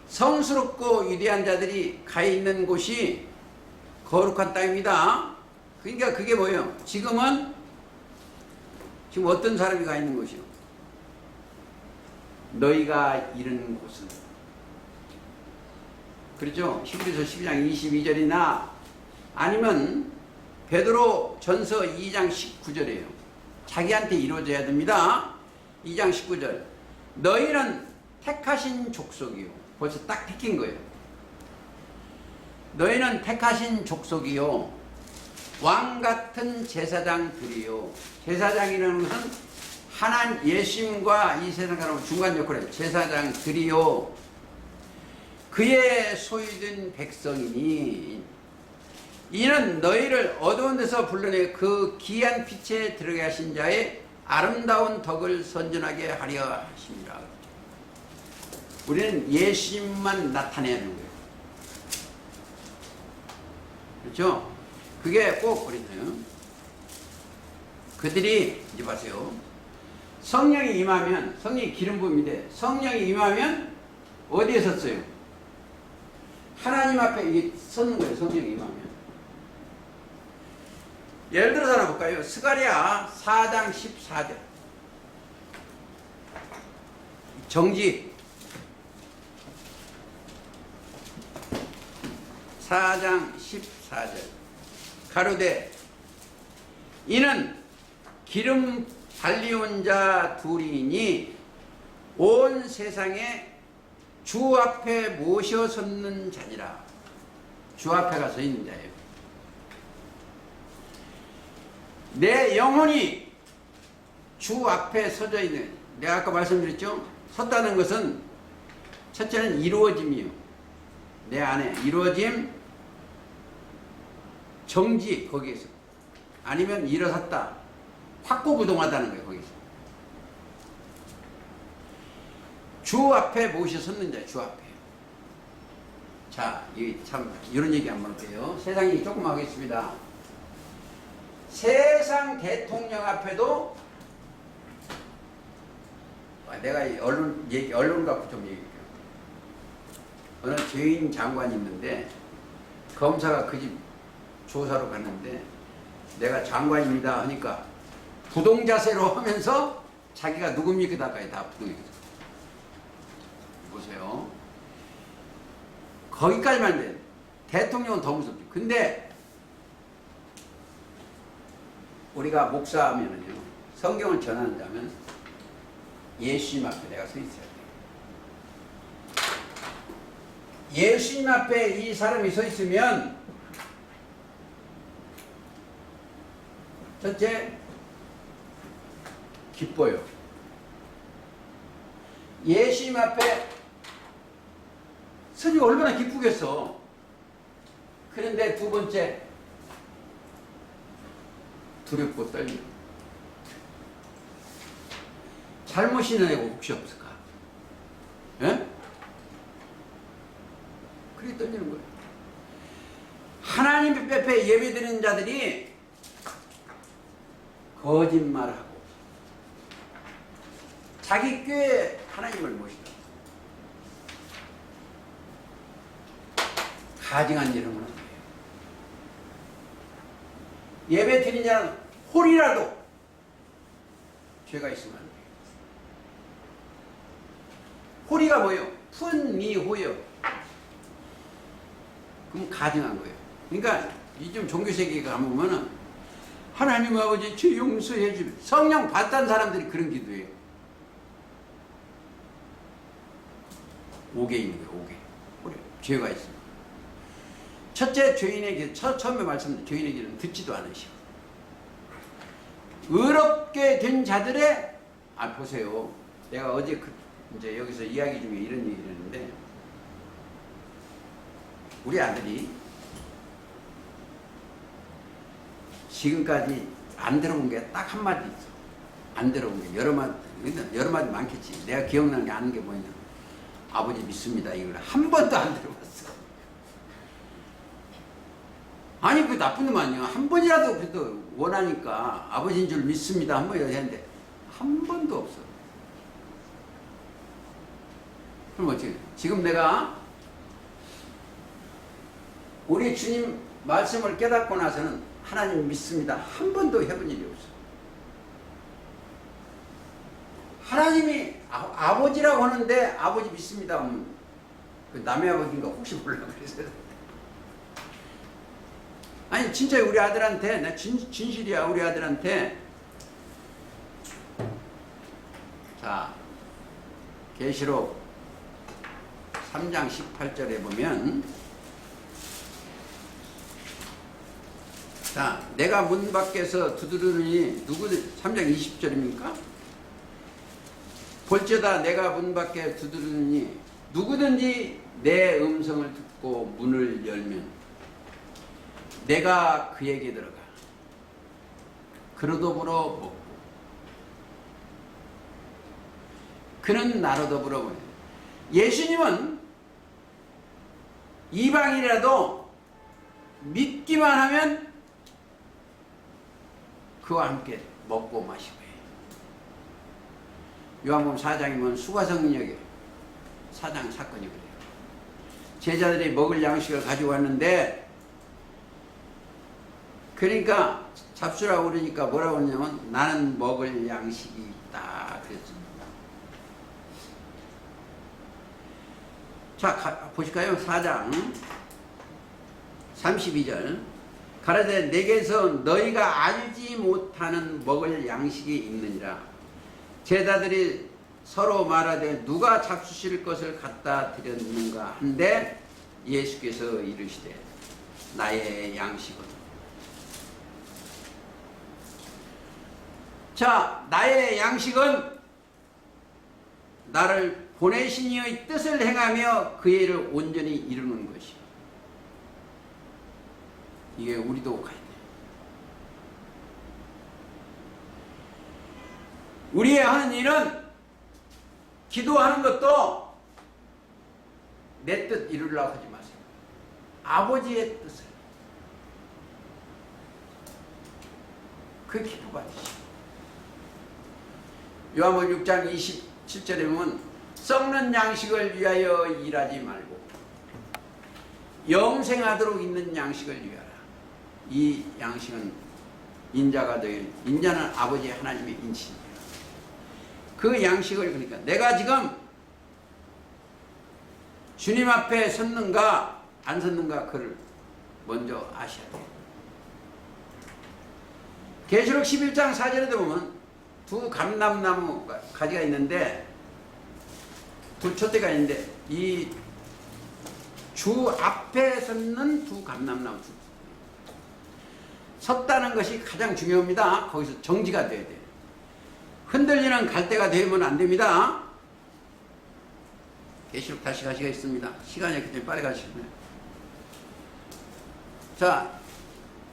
S1: 성스럽고 위대한 자들이 가 있는 곳이 거룩한 땅입니다. 그러니까 그게 뭐예요? 지금 어떤 사람이 가 있는 곳이요? 너희가 이른 곳은. 그렇죠? 히브리서 12장 22절이나 아니면 베드로 전서 2장 19절이에요. 자기한테 이루어져야 됩니다. 2장 19절. 너희는 택하신 족속이요. 벌써 딱 택힌 거예요. 너희는 택하신 족속이요. 왕 같은 제사장들이요. 제사장이라는 것은 하나님 예수님과 이 세상 사람은 중간 역할을 제사장들이요. 그의 소유된 백성이니 이는 너희를 어두운 데서 불러내 그 귀한 빛에 들어가게 하신 자의 아름다운 덕을 선전하게 하려 하십니다. 우리는 예수님만 나타내야 하는 거예요. 그렇죠? 그게 꼭 그랬어요. 그들이 이제 보세요. 성령이 임하면 성령이 기름 부음인데 성령이 임하면 어디에 섰어요? 하나님 앞에 이게 섰는 거예요. 성령이 임하면. 예를 들어서 하나 볼까요? 스가랴 4장 14절. 정지. 4장 14절. 가로되 이는 기름 발리온 자 둘이니 온 세상에 주 앞에 모셔 섰는 자니라. 주 앞에가 서 있는 자예요. 내 영혼이 주 앞에 서져 있는, 내가 아까 말씀드렸죠? 섰다는 것은 첫째는 이루어짐이요. 내 안에 이루어짐, 정지, 거기에서. 아니면 일어섰다. 확고부동하다는 거예요, 거기서. 주 앞에 모셔 섰는 자예요, 주 앞에. 자, 이 참, 이런 얘기 한번 할게요. 세상이 조금 하겠습니다. 세상 대통령 앞에도, 내가 언론 갖고 좀 얘기할게요. 어느 죄인 장관이 있는데, 검사가 그 집 조사로 갔는데, 내가 장관입니다 하니까, 부동자세로 하면서 자기가 누굽니까? 다 부동자세. 보세요. 거기까지만 돼. 대통령은 더 무섭죠. 근데 우리가 목사하면은요, 성경을 전한다면 예수님 앞에 내가 서 있어야 돼. 예수님 앞에 이 사람이 서 있으면 첫째, 기뻐요. 예수님 앞에 서니 얼마나 기쁘겠어. 그런데 두 번째, 두렵고 떨려. 잘못 있는 애가 혹시 없을까? 예? 그게 떨리는 거예요. 하나님 앞에 예배드리는 자들이 거짓말하고 자기 꾀에 하나님을 모시다. 가증한 일은 하는 거예요. 예배 드리는 자는 홀이라도 죄가 있으면 안 돼요. 홀이가 뭐예요? 푼미호요. 그럼 가증한 거예요. 그러니까 요즘 종교세계에 가보면은 하나님 아버지 죄 용서해 주면, 성령 받던 사람들이 그런 기도해요. 옥에 있는 거예요. 옥에. 홀에 죄가 있습니다. 첫째, 죄인에게, 처음에 말씀드린 죄인에게는 듣지도 않으시고, 의롭게 된 자들의, 보세요. 내가 어제 이제 여기서 이야기 중에 이런 얘기를 했는데, 우리 아들이 지금까지 안 들어본 게 딱 한마디 있어. 안 들어본 게 여러 마디 많겠지. 내가 기억나는 게 아는 게 뭐냐. 아버지 믿습니다. 이걸 한 번도 안 들어봤어. 아니, 그 나쁜 놈 아니야. 한 번이라도 그래도 원하니까 아버지인 줄 믿습니다. 한 번이라도 했는데, 한 번도 없어. 그럼 어떻게? 지금 내가 우리 주님 말씀을 깨닫고 나서는 하나님 믿습니다. 한 번도 해본 일이 없어. 하나님이 아버지라고 하는데 아버지 믿습니다 하면 그 남의 아버지인가 혹시 몰라 그래서. 아니 진짜 우리 아들한테, 나 진실이야. 우리 아들한테, 자 계시록 3장 18절에 보면, 자 내가 문 밖에서 두드리니 누구든, 3장 20절입니까? 볼지어다 내가 문 밖에 두드리니 누구든지 내 음성을 듣고 문을 열면 내가 그에게 들어가 그로 더불어 먹고 그는 나로 더불어 먹고. 예수님은 이방인이라도 믿기만 하면 그와 함께 먹고 마시고 해요. 요한복음 4장이면 수가성역에 4장 사건이 그래요. 제자들이 먹을 양식을 가지고 왔는데, 그러니까 잡수라고 그러니까 뭐라고 하냐면 나는 먹을 양식이 있다 그랬습니다. 자 보실까요? 4장 32절. 가라사대 내게서 너희가 알지 못하는 먹을 양식이 있느니라. 제자들이 서로 말하되 누가 잡수실 것을 갖다 드렸는가 한데 예수께서 이르시되 나의 양식은. 자, 나의 양식은 나를 보내신 이의 뜻을 행하며 그 일을 온전히 이루는 것이요. 이게 우리도 가야 돼. 우리의 하는 일은 기도하는 것도 내 뜻 이루려고 하지 마세요. 아버지의 뜻을. 그 기도 받으시오. 요한복음 6장 27절에 보면 썩는 양식을 위하여 일하지 말고 영생하도록 있는 양식을 위하라. 이 양식은 인자가 되어 인자는 아버지 하나님의 인신이에요. 그 양식을 그러니까 내가 지금 주님 앞에 섰는가 안 섰는가 그를 먼저 아셔야 돼요. 계시록 11장 4절에도 보면 두 감람나무 가지가 있는데 두 촛대가 있는데 이 주 앞에 섰는 두 감람나무 섰다는 것이 가장 중요합니다. 거기서 정지가 돼야 돼요. 흔들리는 갈대가 되면 안 됩니다. 계시록 다시 가시겠습니다. 시간이 없기 때문에 빨리 가시면. 자,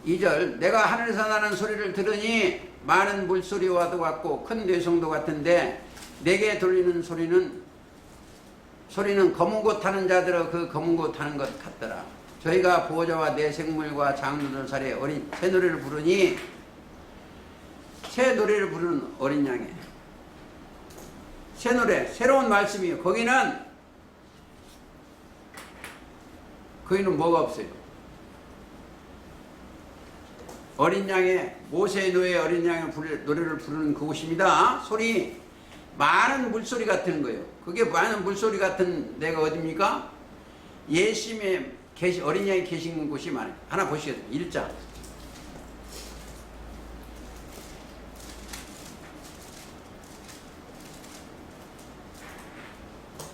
S1: 2절 내가 하늘에서 나는 소리를 들으니 많은 물소리와도 같고 큰 뇌성도 같은데 내게 들리는 소리는 검은 곳 타는 자들의 그 검은 곳 타는 것 같더라. 저희가 보호자와 내 생물과 장로들 살에 어린 새 노래를 부르니 새 노래를 부르는 어린 양에 새 노래 새로운 말씀이에요. 거기는 뭐가 없어요. 어린 양의 모세의 노예 어린 양의 노래를 부르는 그곳입니다. 소리 많은 물소리 같은 거예요. 그게 많은 물소리 같은 데가 어디입니까? 예수님의 어린 양이 계시는 곳이 많아요. 하나 보시겠어요? 1장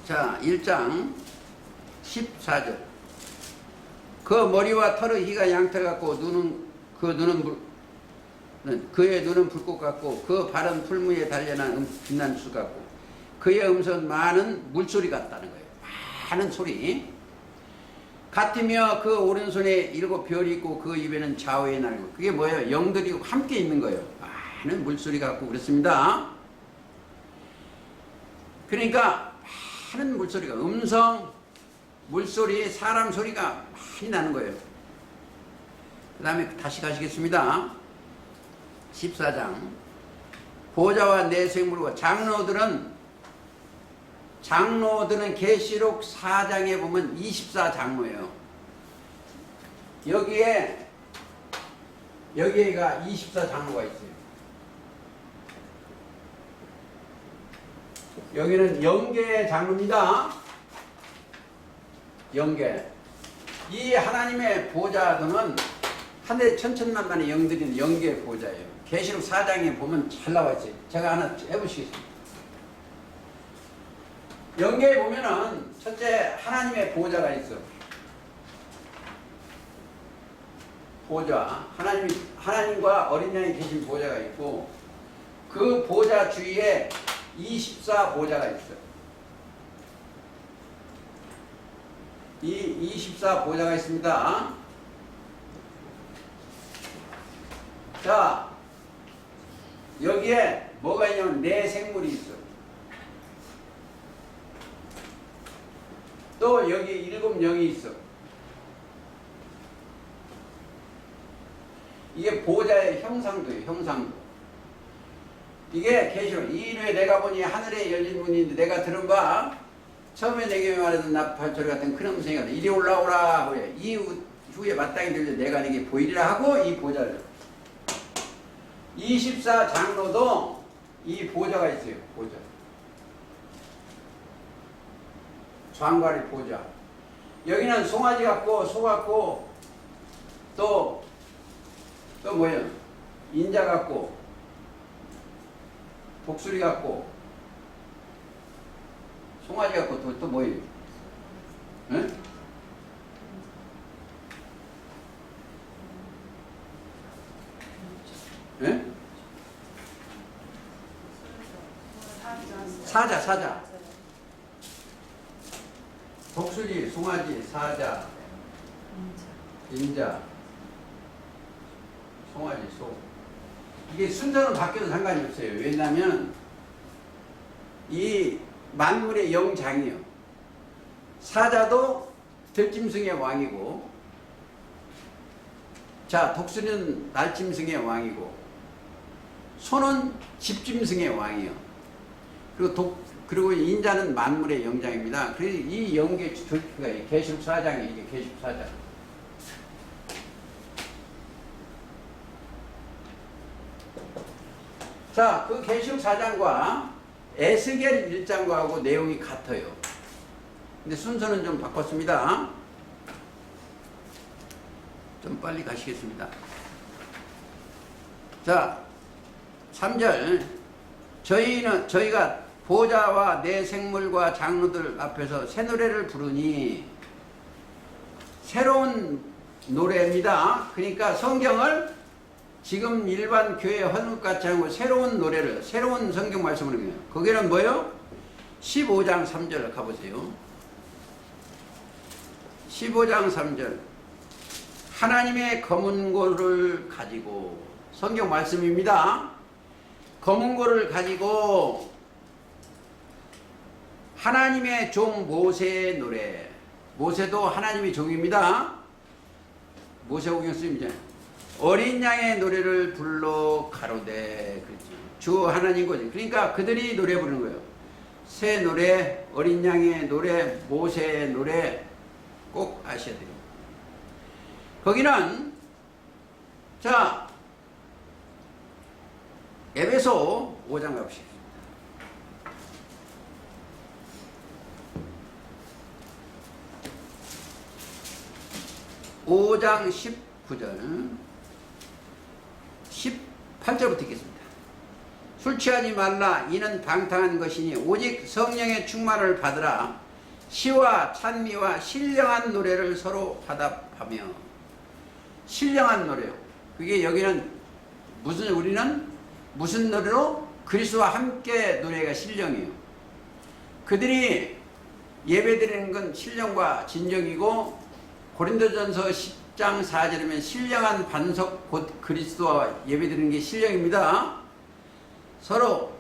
S1: 자 1장 14절 그 머리와 털의 희가 양털 같고 그의 눈은 불꽃 같고 그 발은 풀무에 달려난 빛난 수 같고 그의 음성은 많은 물소리 같다는 거예요. 많은 소리 같으며 그 오른손에 7 별이 있고 그 입에는 좌우에 날고 그게 뭐예요? 영들이 함께 있는 거예요. 많은 물소리 같고 그렇습니다. 그러니까 많은 물소리가 음성 물소리 사람 소리가 많이 나는 거예요. 그 다음에 다시 가시겠습니다. 14장 보호자와 내 생물과 장로들은 계시록 4장에 보면 24장로예요. 여기에가 24장로가 있어요. 여기는 영계의 장로입니다. 영계. 이 하나님의 보좌들은 하늘에 천천만만의 영들인 영계의 보좌예요. 계시록 4장에 보면 잘 나와 있어요. 제가 하나 해보시겠습니다. 영계에 보면은 첫째 하나님의 보좌가 있어. 보좌. 하나님과 어린 양이 계신 보좌가 있고 그 보좌 주위에 24 보좌가 있어. 이 24 보좌가 있습니다. 자, 여기에 뭐가 있냐면 내 생물이 있어. 또 여기 7 영이 있어. 이게 보좌의 형상도예요. 형상도. 이게 계시록 이일후에 내가 보니 하늘에 열린 문이 있는데 내가 들은 바 처음에 내게 말하던 나팔소리 같은 큰 음성이 가다 이리 올라오라 그래. 이후에 마땅히 들려 내가 내게 보이리라 하고 이 보좌를 24장로도 이 보좌가 있어요. 보좌. 장관의 보좌. 여기는 송아지 같고 소 같고 또 뭐예요? 인자 같고 독수리 같고 송아지 갖고 또 뭐예요? 응? 응? 사자. 독수리, 송아지, 사자, 인자, 송아지, 소. 이게 순서는 바뀌어도 상관이 없어요. 왜냐하면 이 만물의 영장이요. 사자도 들짐승의 왕이고, 자, 독수리는 날짐승의 왕이고, 소는 집짐승의 왕이요. 그리고 인자는 만물의 영장입니다. 그래서 이 영계 줄기가 계십사장이에요. 이게 계십사장. 자, 그 계십사장과 에스겔 1장과하고 내용이 같아요. 근데 순서는 좀 바꿨습니다. 좀 빨리 가시겠습니다. 자, 3절. 저희가 보좌와 내 생물과 장로들 앞에서 새 노래를 부르니, 새로운 노래입니다. 그러니까 성경을 지금 일반 교회 헌금같이 하고 새로운 노래를, 새로운 성경 말씀을 해요. 거기는 뭐요? 15장 3절 가보세요. 15장 3절. 하나님의 검은고를 가지고, 성경 말씀입니다. 검은고를 가지고 하나님의 종 모세의 노래. 모세도 하나님의 종입니다. 모세오경 쓰입니다. 어린 양의 노래를 불러 가로되. 그렇지. 주 하나님 거지. 그러니까 그들이 노래 부르는 거예요. 새 노래, 어린 양의 노래, 모세의 노래 꼭 아셔야 돼요. 거기는, 자, 에베소 5장 가봅시다. 5장 19절 18절부터 읽겠습니다. 술 취하지 말라. 이는 방탕한 것이니 오직 성령의 충만을 받으라. 시와 찬미와 신령한 노래를 서로 화답하며. 신령한 노래요. 그게 여기는 우리는 무슨 노래로? 그리스도와 함께 노래가 신령이에요. 그들이 예배드리는 건 신령과 진정이고, 고린도전서 10장 4절이면 신령한 반석 곧 그리스도와 예배드리는 게 신령입니다. 서로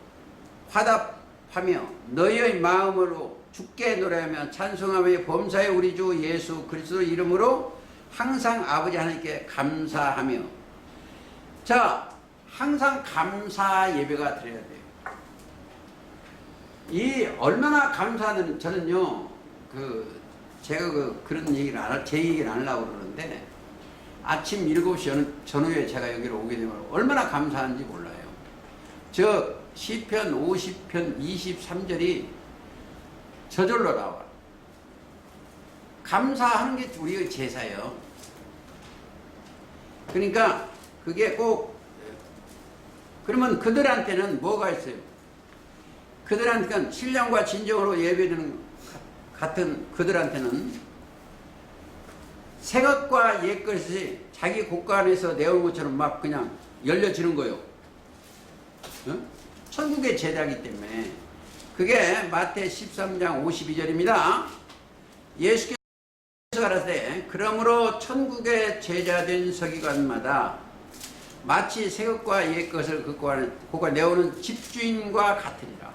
S1: 화답하며 너희의 마음으로 주께 노래하며 찬송하며 범사의 우리 주 예수 그리스도 이름으로 항상 아버지 하나님께 감사하며. 자, 항상 감사 예배가 드려야 돼요. 이 얼마나 감사하는, 저는요, 제가 그런 얘기를 제 얘기를 안 하려고 그러는데, 아침 7시 전후에 제가 여기로 오게 되면 얼마나 감사한지 몰라요. 저 시편 50편 23절이 저절로 나와. 감사하는 게 우리의 제사예요. 그러니까 그게 꼭, 그러면 그들한테는 뭐가 있어요? 그들한테는 신령과 진정으로 예배드리는 같은 그들한테는 새 것과 옛 것이 자기 곳간에서 내온 것처럼 막 그냥 열려지는 거예요. 천국의 제자이기 때문에. 그게 마태 13장 52절입니다. 예수께서 가라사대 그러므로 천국의 제자된 서기관마다 마치 새 것과 옛 것을 그가 내오는 집주인과 같으니라.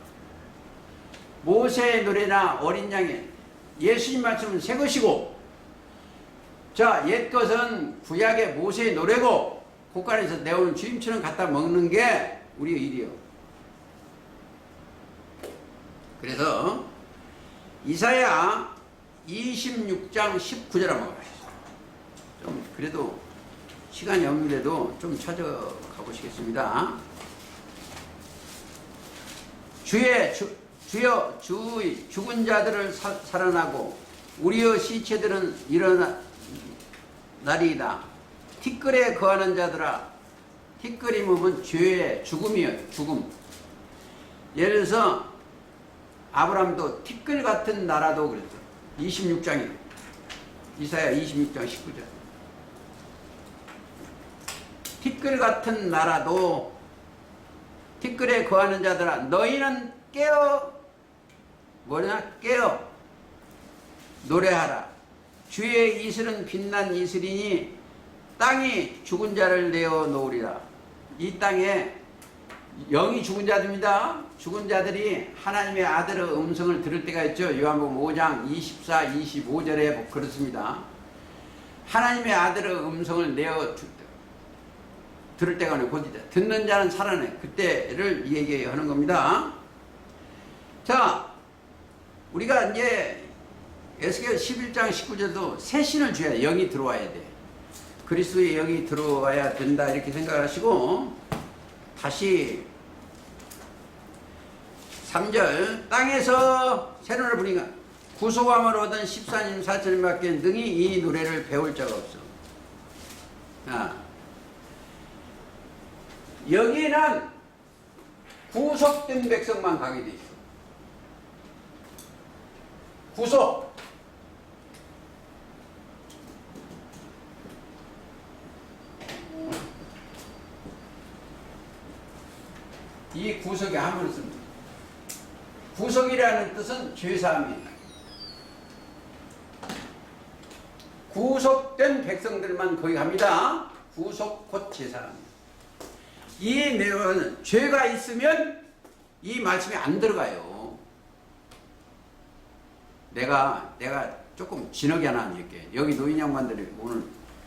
S1: 모세의 노래나 어린 양의, 예수님 말씀은 새 것이고, 자, 옛 것은 구약의 모세의 노래고, 곳간에서 내오는 주임처럼 갖다 먹는 게 우리의 일이요. 그래서 이사야 26장 19절 한번 가시죠. 좀 그래도 시간이 없는데도 좀 찾아가 보시겠습니다. 주여 주의 죽은 자들을 살아나고 우리의 시체들은 일어나리이다. 티끌에 거하는 자들아, 티끌이 뭐면 죄의 죽음이에요. 죽음. 예를 들어서 아브라함도 티끌 같은 나라도 그랬어. 26장이요. 이사야 26장 19절. 티끌 같은 나라도 티끌에 거하는 자들아 너희는 깨어 뭐냐 깨어 노래하라. 주의 이슬은 빛난 이슬이니 땅이 죽은 자를 내어 놓으리라. 이 땅에 영이 죽은 자들입니다. 죽은 자들이 하나님의 아들의 음성을 들을 때가 있죠. 요한복음 5장 24, 25절에 그렇습니다. 하나님의 아들의 음성을 내어 들을 때가 오네. 곧이다. 듣는 자는 살아내. 그때를 얘기하는 겁니다. 자, 우리가 이제 에스겔 11장 19절도 새 신을 줘야 돼. 영이 들어와야 돼. 그리스도의 영이 들어와야 된다 이렇게 생각하시고 다시 3절 땅에서 새로를 부리가 구속함을 얻은 14님 4천님밖에 능히 이 노래를 배울 자가 없어. 여기는 구속된 백성만 가게 돼 있어. 구속. 이 구속에 한번 씁니다. 구속이라는 뜻은 죄사함이에요. 구속된 백성들만 거기 갑니다. 구속 곧 죄사함. 이 내용은 죄가 있으면 이 말씀이 안 들어가요. 내가 조금 진하게 하나 얘기할게. 여기 노인 양반들이 오늘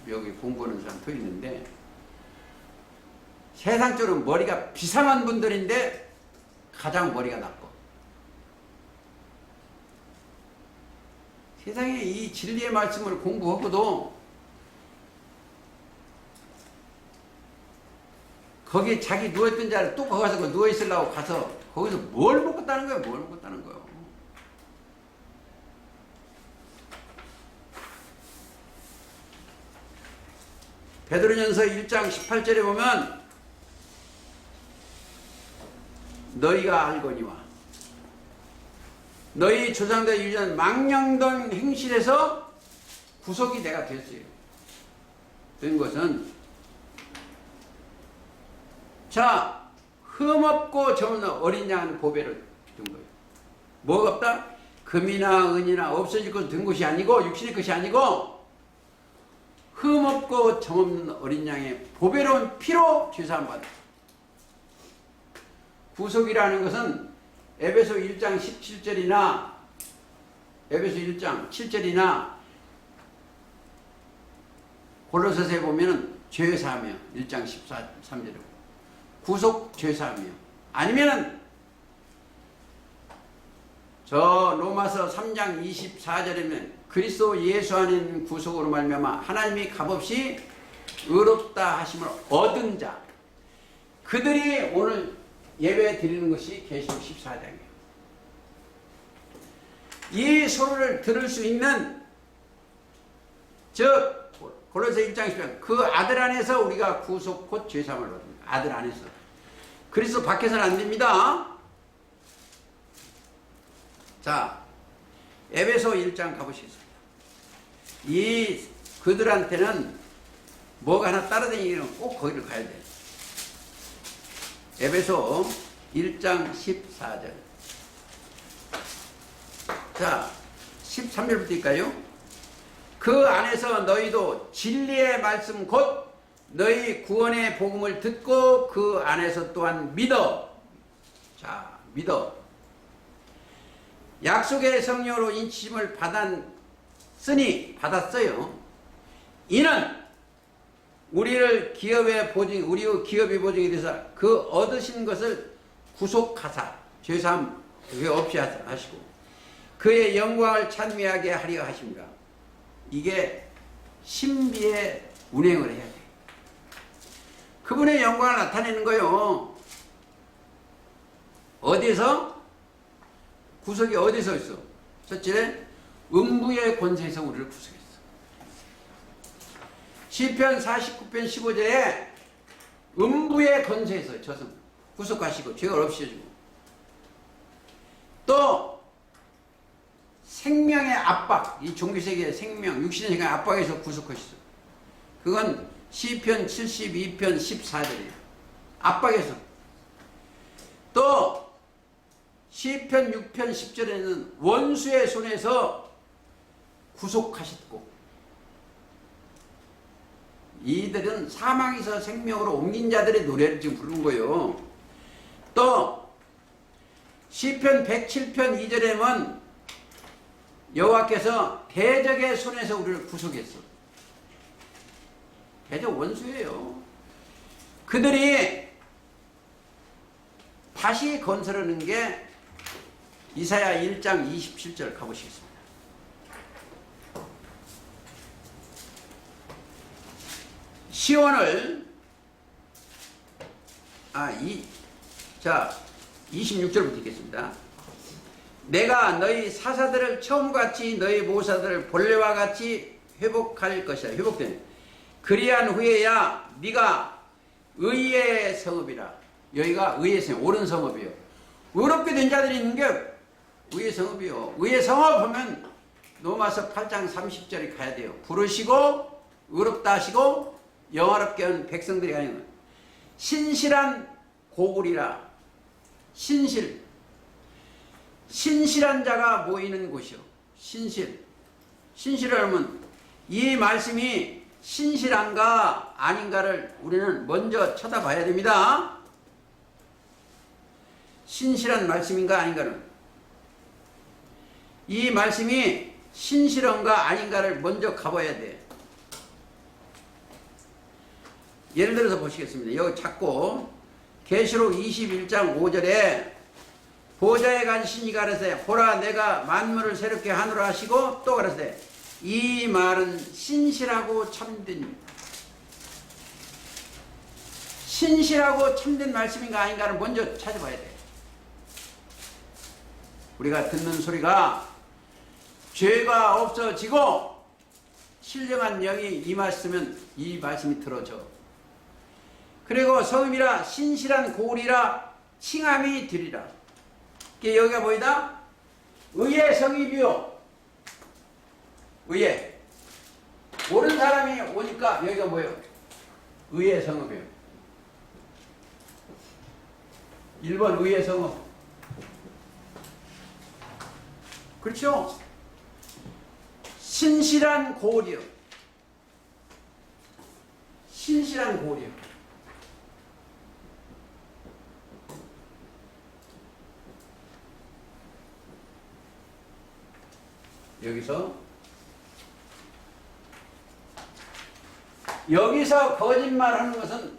S1: 여기 공부하는 사람 더 있는데 세상적으로 머리가 비상한 분들인데 가장 머리가 나빠. 세상에 이 진리의 말씀을 공부하고도 거기 자기 누워있던 자리에 또 거기 가서 누워있으려고 가서 거기서 뭘 먹었다는 거예요? 뭘 먹었다는 거예요? 베드로전서 1장 18절에 보면 너희가 알거니와 너희 조상들 유전 망령된 행실에서 구속이 내가 됐어요. 된 것은 자 흠없고 점없는 어린 양 보배를 든 거예요. 뭐가 없다? 금이나 은이나 없어질 것을 든 것이 아니고 육신의 것이 아니고 흠없고 점없는 어린 양의 보배로운 피로 죄사함 받아. 구속이라는 것은 에베소 1장 17절이나 에베소 1장 7절이나 골로새서에 보면은 죄사하며 1장 13절이고 구속 죄사하며 아니면은 저 로마서 3장 24절에는 그리스도 예수 안에 있는 구속으로 말미암아 하나님이 값없이 의롭다 하심을 얻은 자 그들이 오늘 예배 드리는 것이 계시록 14장이에요. 이 소리를 들을 수 있는 즉 골로새 1장 10장 그 아들 안에서 우리가 구속 곧 죄사함을 얻습니다. 아들 안에서. 그리스도 밖에서는 안 됩니다. 자, 에베소 1장 가보시겠습니다. 이 그들한테는 뭐가 하나 따라다니면 꼭 거기를 가야 돼요. 에베소 1장 14절. 자, 13절부터일까요? 그 안에서 너희도 진리의 말씀 곧 너희 구원의 복음을 듣고 그 안에서 또한 믿어. 자, 믿어. 약속의 성령으로 인치심을 받았어요. 이는 우리를 기업의 보증, 우리의 기업의 보증이 돼서 그 얻으신 것을 구속하사 죄사함 없이 하시고 그의 영광을 찬미하게 하려 하십니다. 이게 신비의 운행을 해야 돼. 그분의 영광을 나타내는 거요. 어디에서? 구속이 어디서 있어? 첫째, 음부의 권세에서 우리를 구속했어. 시편 49편 15절에 음부의 권세에서 저승 구속하시고 죄를 없애주고 또 생명의 압박, 이 종교세계의 생명, 육신의 생명의 압박에서 구속하셨어. 그건 시편 72편 14절이에요. 압박에서. 또 시편 6편 10절에는 원수의 손에서 구속하셨고, 이들은 사망에서 생명으로 옮긴 자들의 노래를 지금 부르는 거예요. 또 시편 107편 2절에 보면 여호와께서 대적의 손에서 우리를 구속했어. 대적 원수예요. 그들이 다시 건설하는 게 이사야 1장 27절 가보시겠습니다. 시온을 26절부터 읽겠습니다. 내가 너희 사사들을 처음같이 너희 모사들을 본래와 같이 회복할 것이다. 회복된. 그리한 후에야 네가 의의 성읍이라. 여기가 의의 성읍, 옳은 성읍이요. 의롭게 된 자들이 있는 게 의의 성읍이요. 의의 성읍 하면 로마서 8장 30절에 가야 돼요. 부르시고 의롭다 하시고 영화롭게 한 백성들이 아니면 신실한 고굴이라. 신실한 자가 모이는 곳이요. 신실하면 이 말씀이 신실한가 아닌가를 우리는 먼저 쳐다봐야 됩니다. 신실한 말씀인가 아닌가는, 이 말씀이 신실한가 아닌가를 먼저 가봐야 돼. 예를 들어서 보시겠습니다. 여기 찾고 계시록 21장 5절에 보좌에 간 신이 가라사대 보라 내가 만물을 새롭게 하노라 하시고, 또 가라사대 이 말은 신실하고 참된, 신실하고 참된 말씀인가 아닌가를 먼저 찾아봐야 돼. 우리가 듣는 소리가 죄가 없어지고 신령한 영이 임하시면 이 말씀이 들어져. 그리고 성읍이라 신실한 고울이라 칭함이 되리라. 여기가 보이다? 의의 성읍이요. 의의. 옳은 사람이 오니까 여기가 뭐예요? 의의 성읍이에요. 1번 의의 성읍. 그렇죠? 신실한 고울이요. 신실한 고울이요. 여기서 거짓말하는 것은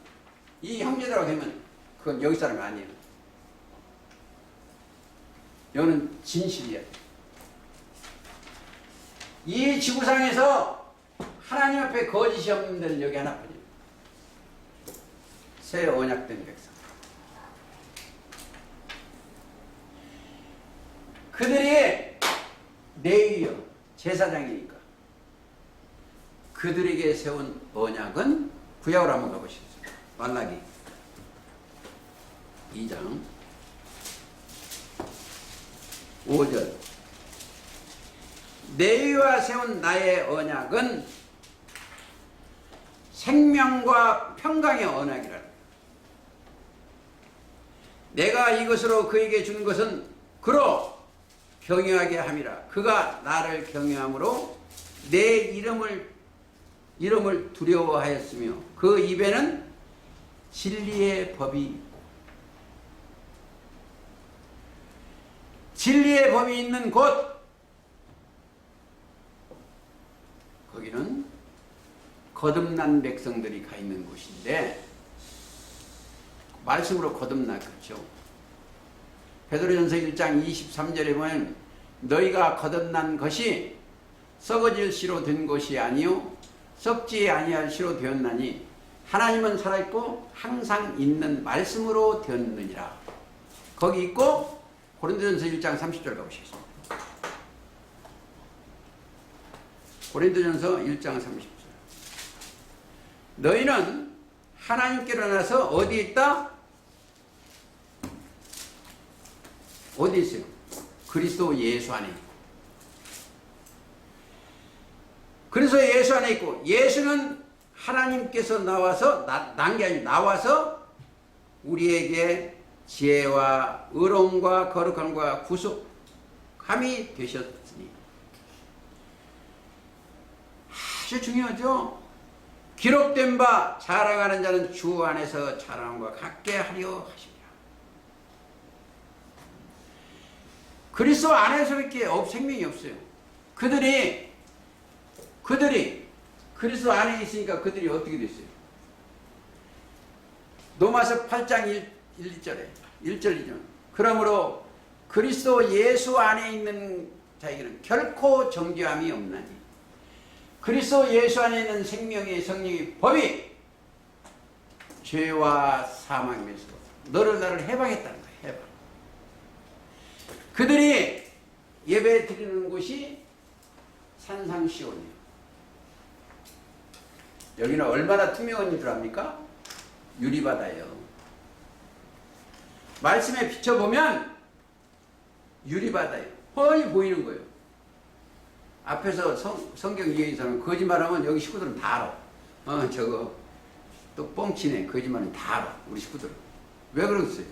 S1: 이 형제들하고 하면 그건 여기 사람이 아니에요. 여기는 진실이야. 이 지구상에서 하나님 앞에 거짓이 없는 데는 여기 하나뿐이에요. 새 언약된 백성. 그들이 레위요, 제사장이니까 그들에게 세운 언약은, 구약으로 한번 가보시겠습니다. 말라기 2장 5절 레위와 세운 나의 언약은 생명과 평강의 언약이라. 내가 이것으로 그에게 준 것은 그로 경외하게 함이라. 그가 나를 경외함으로 내 이름을 두려워하였으며 그 입에는 진리의 법이 있고. 진리의 법이 있는 곳, 거기는 거듭난 백성들이 가 있는 곳인데, 말씀으로 거듭났겠죠. 베드로전서 1장 23절에 보면 너희가 거듭난 것이 썩어질 씨로 된 것이 아니요 썩지 아니할 씨로 되었나니 하나님은 살아있고 항상 있는 말씀으로 되었느니라. 거기 있고 고린도전서 1장 30절 가보시겠습니다. 고린도전서 1장 30절. 너희는 하나님께로 나서 어디에 있다? 어디 있어요? 그리스도 예수 안에 있고. 그래서 예수 안에 있고, 예수는 하나님께서 나와서 난 게 아니고 나와서 우리에게 지혜와 의로움과 거룩함과 구속함이 되셨으니. 아주 중요하죠. 기록된 바 자랑하는 자는 주 안에서 자랑과 같게 하려 하시리라. 그리스도 안에서밖에 생명이 없어요. 그들이 그리스도 안에 있으니까 그들이 어떻게 됐어요? 로마서 8장 1절에 1절 2절. 그러므로 그리스도 예수 안에 있는 자에게는 결코 정죄함이 없나니 그리스도 예수 안에 있는 생명의 성령의 법이 죄와 사망에서 너를 나를 해방했다는 거예요. 해방. 그들이 예배 드리는 곳이 산상시온이에요. 여기는 얼마나 투명한 줄 압니까? 유리바다예요. 말씀에 비춰보면 유리바다예요. 뻔히 보이는 거예요. 앞에서 성경 이해에서는 거짓말하면 여기 식구들은 다 알아. 저거 또 뻥치네. 거짓말은 다 알아. 우리 식구들은. 왜 그러겠어요?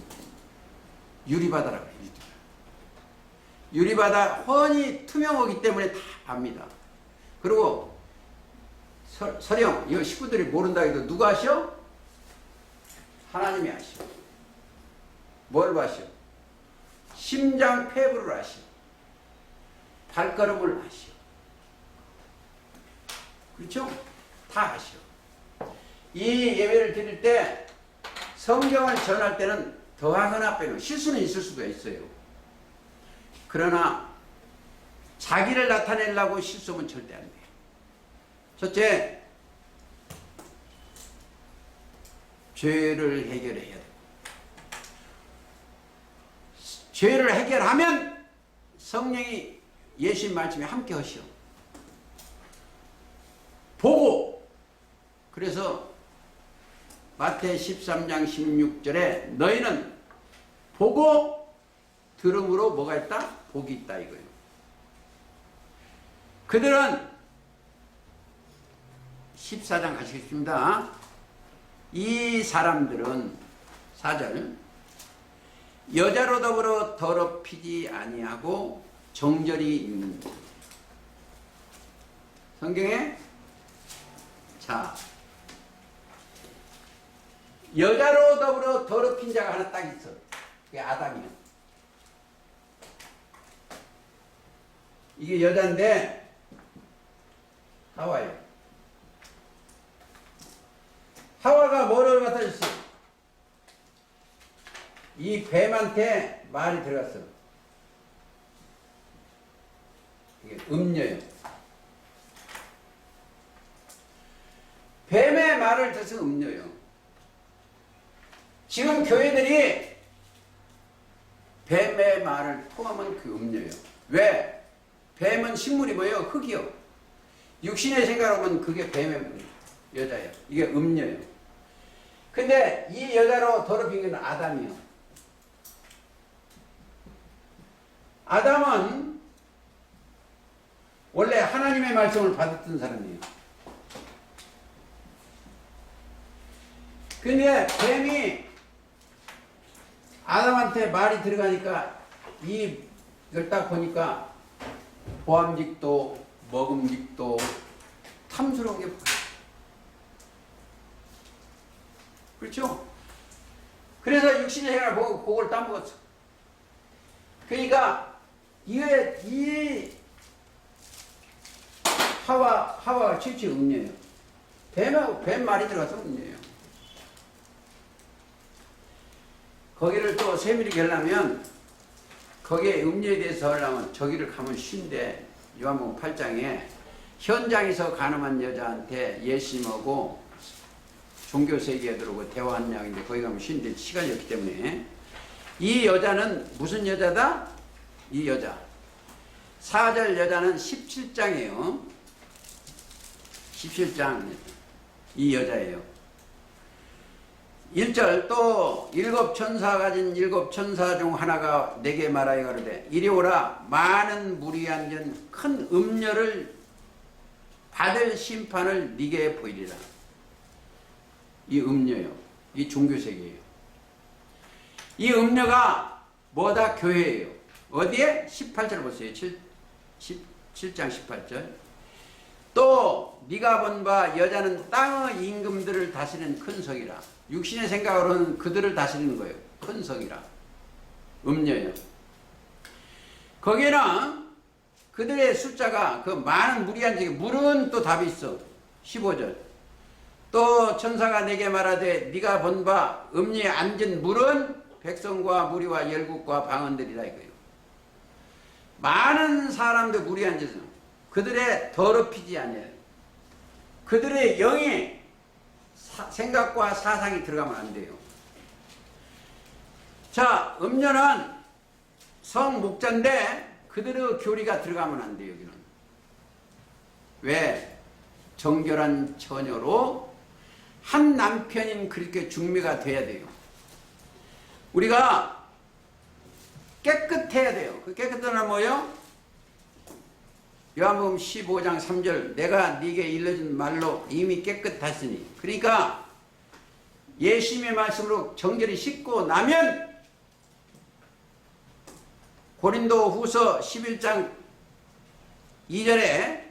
S1: 유리바다라고 해요. 유리바다 훤히 투명하기 때문에 다 압니다. 그리고 설령 이 식구들이 모른다 해도 누가 아셔? 하나님이 아셔. 뭘 아셔? 심장 폐부를 아셔. 발걸음을 아셔. 그렇죠? 다 아셔. 이 예배를 드릴 때 성경을 전할 때는 더하거나 빼는 실수는 있을 수가 있어요. 그러나 자기를 나타내려고 실수하면 절대 안 돼요. 첫째, 죄를 해결해야 돼요. 죄를 해결하면 성령이 예수님 말씀에 함께 하시오. 보고, 그래서 마태 13장 16절에 너희는 보고 들음으로 뭐가 있다? 복이 있다 이거예요. 그들은 14장 가시겠습니다. 이 사람들은 4절 여자로 더불어 더럽히지 아니하고 정절이 있는 성경에 자 여자로 더불어 더럽힌 자가 하나 딱 있어. 그게 아담이야. 이게 여자인데 하와예요. 하와가 뭐를 갖다 줬어? 이 뱀한테 말이 들어갔어. 이게 음녀예요. 뱀의 말을 듣서 음녀예요. 지금 교회들이 뱀의 말을 통하면 그 음녀예요. 왜? 뱀은 식물이 뭐예요? 흙이요. 육신의 생각으로 보면 그게 뱀의 여자예요. 이게 음녀예요. 근데 이 여자로 더럽힌 건 아담이요. 아담은 원래 하나님의 말씀을 받았던 사람이에요. 근데 뱀이 아담한테 말이 들어가니까 이걸 딱 보니까 보암직도 먹음직도 탐스러운 게 보여요. 그렇죠? 그래서 육신의 생활을 보고 그걸 따먹었어. 그러니까 이 하와가 최초의 음녀예요. 뱀 말이 들어가서 음녀예요. 거기를 또 세밀히 하려면 거기에 음녀에 대해서 하려면 저기를 가면 쉬운데 요한복음 8장에 현장에서 가늠한 여자한테 예수님하고 종교세계에 들어오고 대화한 양인데 거기 가면 쉬운데 시간이 없기 때문에 이 여자는 무슨 여자다? 이 여자 4절 여자는 17장이에요. 17장 이 여자예요. 1절 또 일곱 천사 가진 일곱 천사 중 하나가 내게 말하여 가로되 이리 오라 많은 무리 앉은 큰 음녀를 받을 심판을 네게 보이리라. 이 음녀요. 이 종교세계예요. 이 음녀가 뭐다? 교회예요. 어디에? 18절 보세요. 7장 18절. 또 네가 본 바 여자는 땅의 임금들을 다스리는 큰 성이라. 육신의 생각으로는 그들을 다스리는 거예요. 큰 성이라. 음녀요. 거기에는 그들의 숫자가 그 많은 무리한 중에 물은 또 답이 있어. 15절. 또 천사가 내게 말하되 네가 본 바 음녀에 앉은 물은 백성과 무리와 열국과 방언들이라 이거예요. 많은 사람들 무리에 앉아서 그들의 더럽히지 아니하여 그들의 영의 생각과 사상이 들어가면 안 돼요. 자, 음녀는 성 목자인데 그들의 교리가 들어가면 안 돼요. 여기는 왜? 정결한 처녀로 한 남편인 그렇게 중매가 돼야 돼요. 우리가 깨끗해야 돼요. 그 깨끗한 뭐예요? 요한복음 15장 3절 내가 네게 일러준 말로 이미 깨끗하시니. 그러니까 예수님의 말씀으로 정결히 씻고 나면 고린도 후서 11장 2절에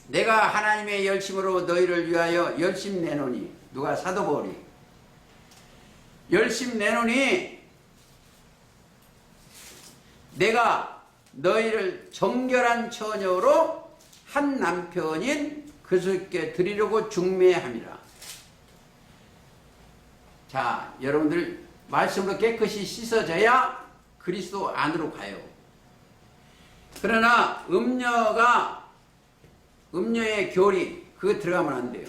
S1: 내가 하나님의 열심으로 너희를 위하여 열심 내노니. 누가? 사도 바울이 열심 내노니 내가 너희를 정결한 처녀로 한 남편인 그리스도께 드리려고 중매함이라. 자, 여러분들 말씀으로 깨끗이 씻어져야 그리스도 안으로 가요. 그러나 음녀의 교리 그거 들어가면 안 돼요.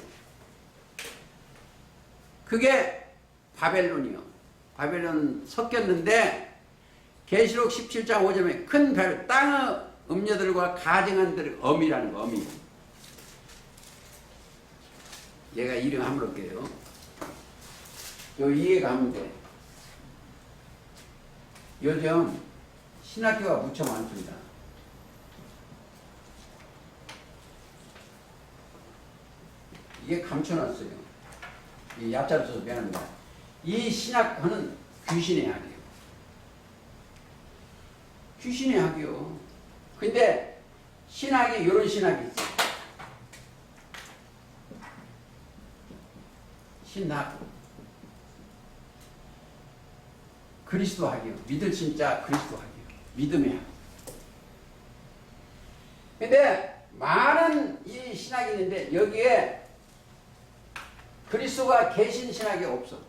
S1: 그게 바벨론이요. 바벨론 섞였는데 계시록 17장 5절에 큰 별 땅의 음녀들과 가증한들 어미라는 거. 어미. 얘가 이름 한번 볼게요. 요 이해가 하면 돼. 요즘 신학교가 무척 많습니다. 이게 감춰놨어요. 이 얍자를 써서 미안합니다. 이 신학교는 귀신의 학이에요. 귀신의 학이요. 근데 신학이 이런 신학이 있어요. 신학. 그리스도 학이요. 믿을 진짜 그리스도 학이요. 믿음의 학. 근데 많은 이 신학이 있는데 여기에 그리스도가 계신 신학이 없어.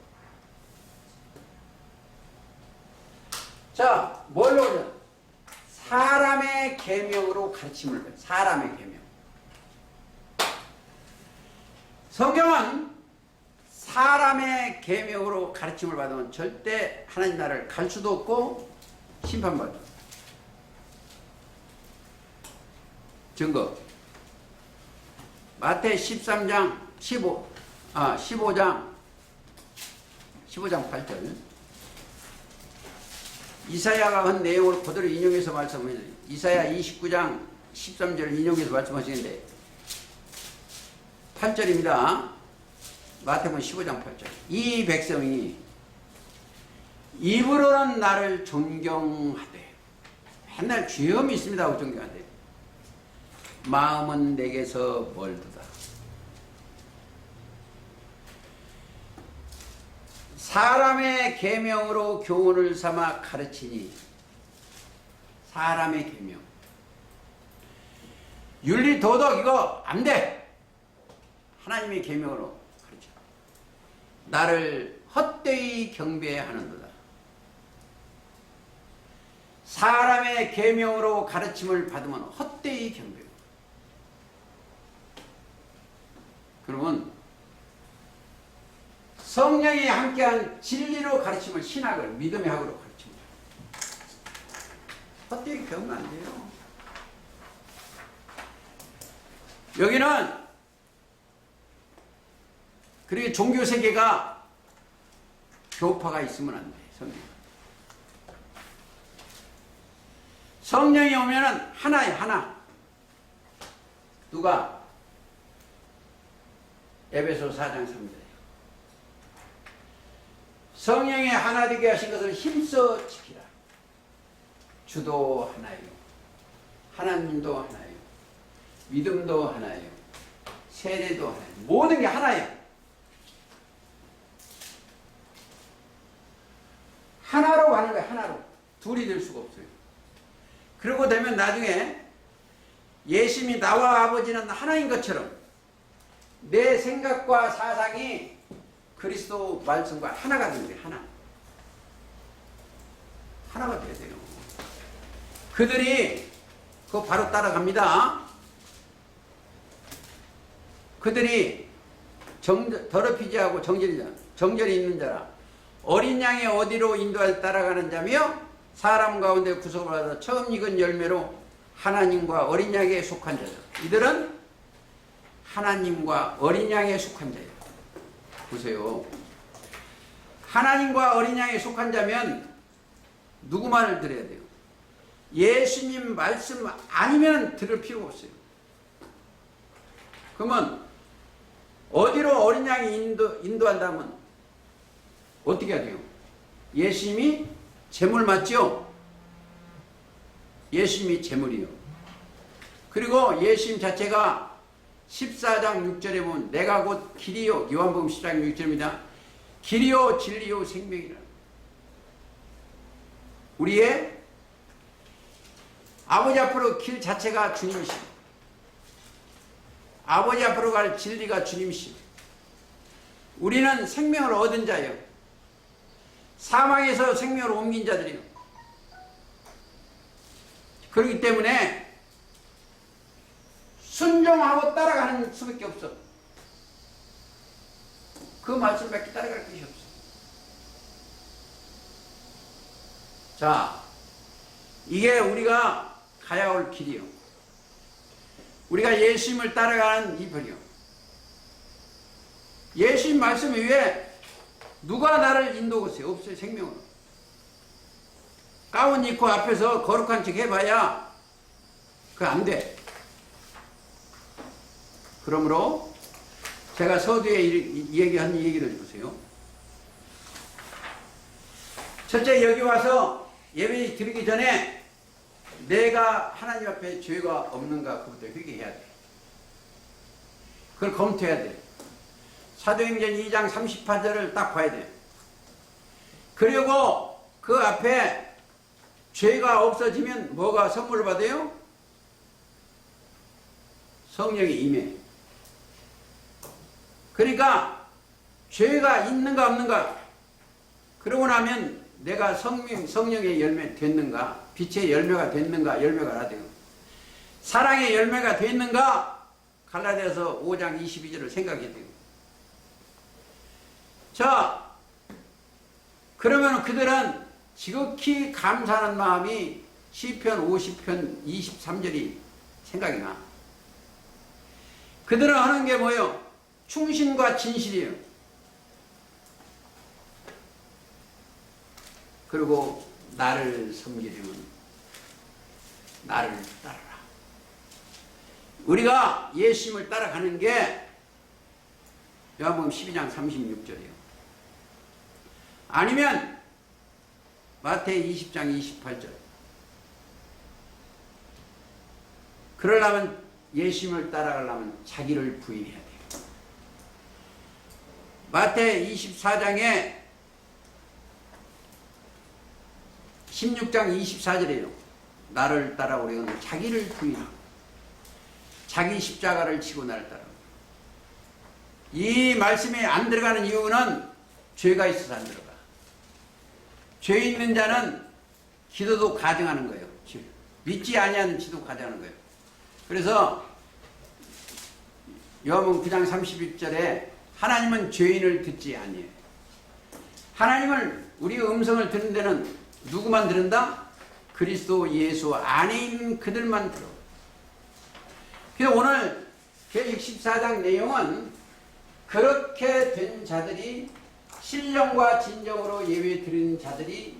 S1: 자, 뭘로 그래? 사람의 계명으로 가르침을 해요. 사람의 계명. 성경은 사람의 계명으로 가르침을 받으면 절대 하나님 나라를 갈 수도 없고 심판받아. 증거. 마태 13장 15장 8절. 이사야가 한 내용을 그대로 인용해서 말씀해요. 이사야 29장 13절을 인용해서 말씀하시는데 8절입니다. 마태복음 15장 8절. 이 백성이 입으로는 나를 존경하되 맨날 죄음이 있습니다 하고 존경하되 마음은 내게서 멀도다. 사람의 계명으로 교훈을 삼아 가르치니. 사람의 계명. 윤리 도덕 이거 안 돼. 하나님의 계명으로 가르쳐. 나를 헛되이 경배하는도다. 사람의 계명으로 가르침을 받으면 헛되이 경배해. 그러면 성령이 함께한 진리로 가르침을 신학을 믿음의 학으로 가르칩니다. 헛되이 배우면 안 돼요. 여기는 그리고 종교세계가 교파가 있으면 안 돼. 성령이 오면은 하나에 하나. 누가? 에베소 4장 3절이에요. 성령의 하나 되게 하신 것을 힘써 지키라. 주도 하나요. 하나님도 하나요. 믿음도 하나요. 세례도 하나요. 모든 게 하나예요. 하나로 가는 거예요. 하나로. 둘이 될 수가 없어요. 그러고 되면 나중에 예수님이 나와 아버지는 하나인 것처럼 내 생각과 사상이 그리스도 말씀과 하나가 되는 거예요. 하나. 하나가 돼야 돼요. 그들이 그거 바로 따라갑니다. 그들이 더럽히지 않고 정절이 있는 자라 어린 양이 어디로 인도할 따라가는 자며 사람 가운데 구속을 받아 처음 익은 열매로 하나님과 어린 양에 속한 자다. 이들은 하나님과 어린 양에 속한 자예요. 보세요. 하나님과 어린 양에 속한 자면 누구 말을 들어야 돼요? 예수님 말씀 아니면 들을 필요가 없어요. 그러면 어디로 어린 양이 인도한다면 어떻게 해야 돼요? 예수님이 제물 맞죠? 예수님이 제물이요. 그리고 예수님 자체가 14장 6절에 보면 내가 곧 길이요. 요한복음 14장 6절입니다. 길이요 진리요 생명이라. 우리의 아버지 앞으로 길 자체가 주님이시고 아버지 앞으로 갈 진리가 주님이시고 우리는 생명을 얻은 자예요. 사망에서 생명을 옮긴 자들이요. 그렇기 때문에 순종하고 따라가는 수밖에 없어. 그 말씀밖에 따라갈 것이 없어. 자, 이게 우리가 가야 할 길이요. 우리가 예수님을 따라가는 이 별이요. 예수님 말씀 위에 누가 나를 인도하세요? 없어요. 생명으로. 가운 입고 앞에서 거룩한 척 해봐야 그거 안 돼. 그러므로 제가 서두에 얘기한 얘기를 보세요. 첫째, 여기 와서 예배 드리기 전에 내가 하나님 앞에 죄가 없는가 그부터 회개해야 돼. 그걸 검토해야 돼. 사도행전 2장 38절을 딱 봐야 돼. 그리고 그 앞에 죄가 없어지면 뭐가 선물을 받아요? 성령의 임해. 그러니까 죄가 있는가 없는가 그러고 나면 내가 성령의 열매 됐는가 빛의 열매가 됐는가 열매가 안 돼요. 사랑의 열매가 됐는가 갈라디아서 5장 22절을 생각해야 돼요. 자, 그러면 그들은 지극히 감사하는 마음이 시편 50편 23절이 생각이 나. 그들은 하는 게 뭐예요? 충신과 진실이에요. 그리고 나를 섬기려면 나를 따르라. 우리가 예수님을 따라가는 게 요한복음 12장 36절이에요. 아니면 마태이 20장 28절. 그러려면 예수님을 따라가려면 자기를 부인해야 돼요. 마태 24장에 16장 24절이에요. 나를 따라오려면 자기를 부인하고 자기 십자가를 지고 나를 따라오고. 이 말씀에 안 들어가는 이유는 죄가 있어서 안 들어가. 죄 있는 자는 기도도 가증하는 거예요. 믿지 아니하는 기도 가증하는 거예요. 그래서 요한복음 9장 31절에 하나님은 죄인을 듣지 아니해요. 하나님을 우리의 음성을 듣는 데는 누구만 들은다? 그리스도 예수 안에 있는 그들만 들어. 그래서 오늘 계시록 14장 내용은 그렇게 된 자들이 신령과 진정으로 예배 드리는 자들이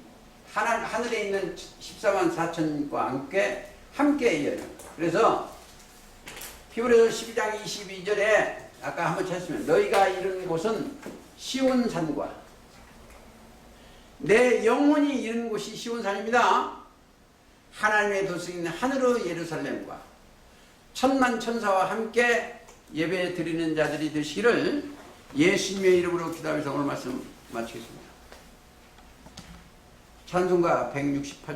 S1: 하늘에 있는 14만 4천과 함께 예요. 그래서 히브리서 12장 22절에 아까 한번 찾으면 너희가 이른 곳은 시온산과 내 영혼이 이른 곳이 시온산입니다. 하나님의 도성인 하늘의 예루살렘과 천만 천사와 함께 예배 드리는 자들이 되시기를 예수님의 이름으로 기도하면서 오늘 말씀 마치겠습니다. 찬송가 168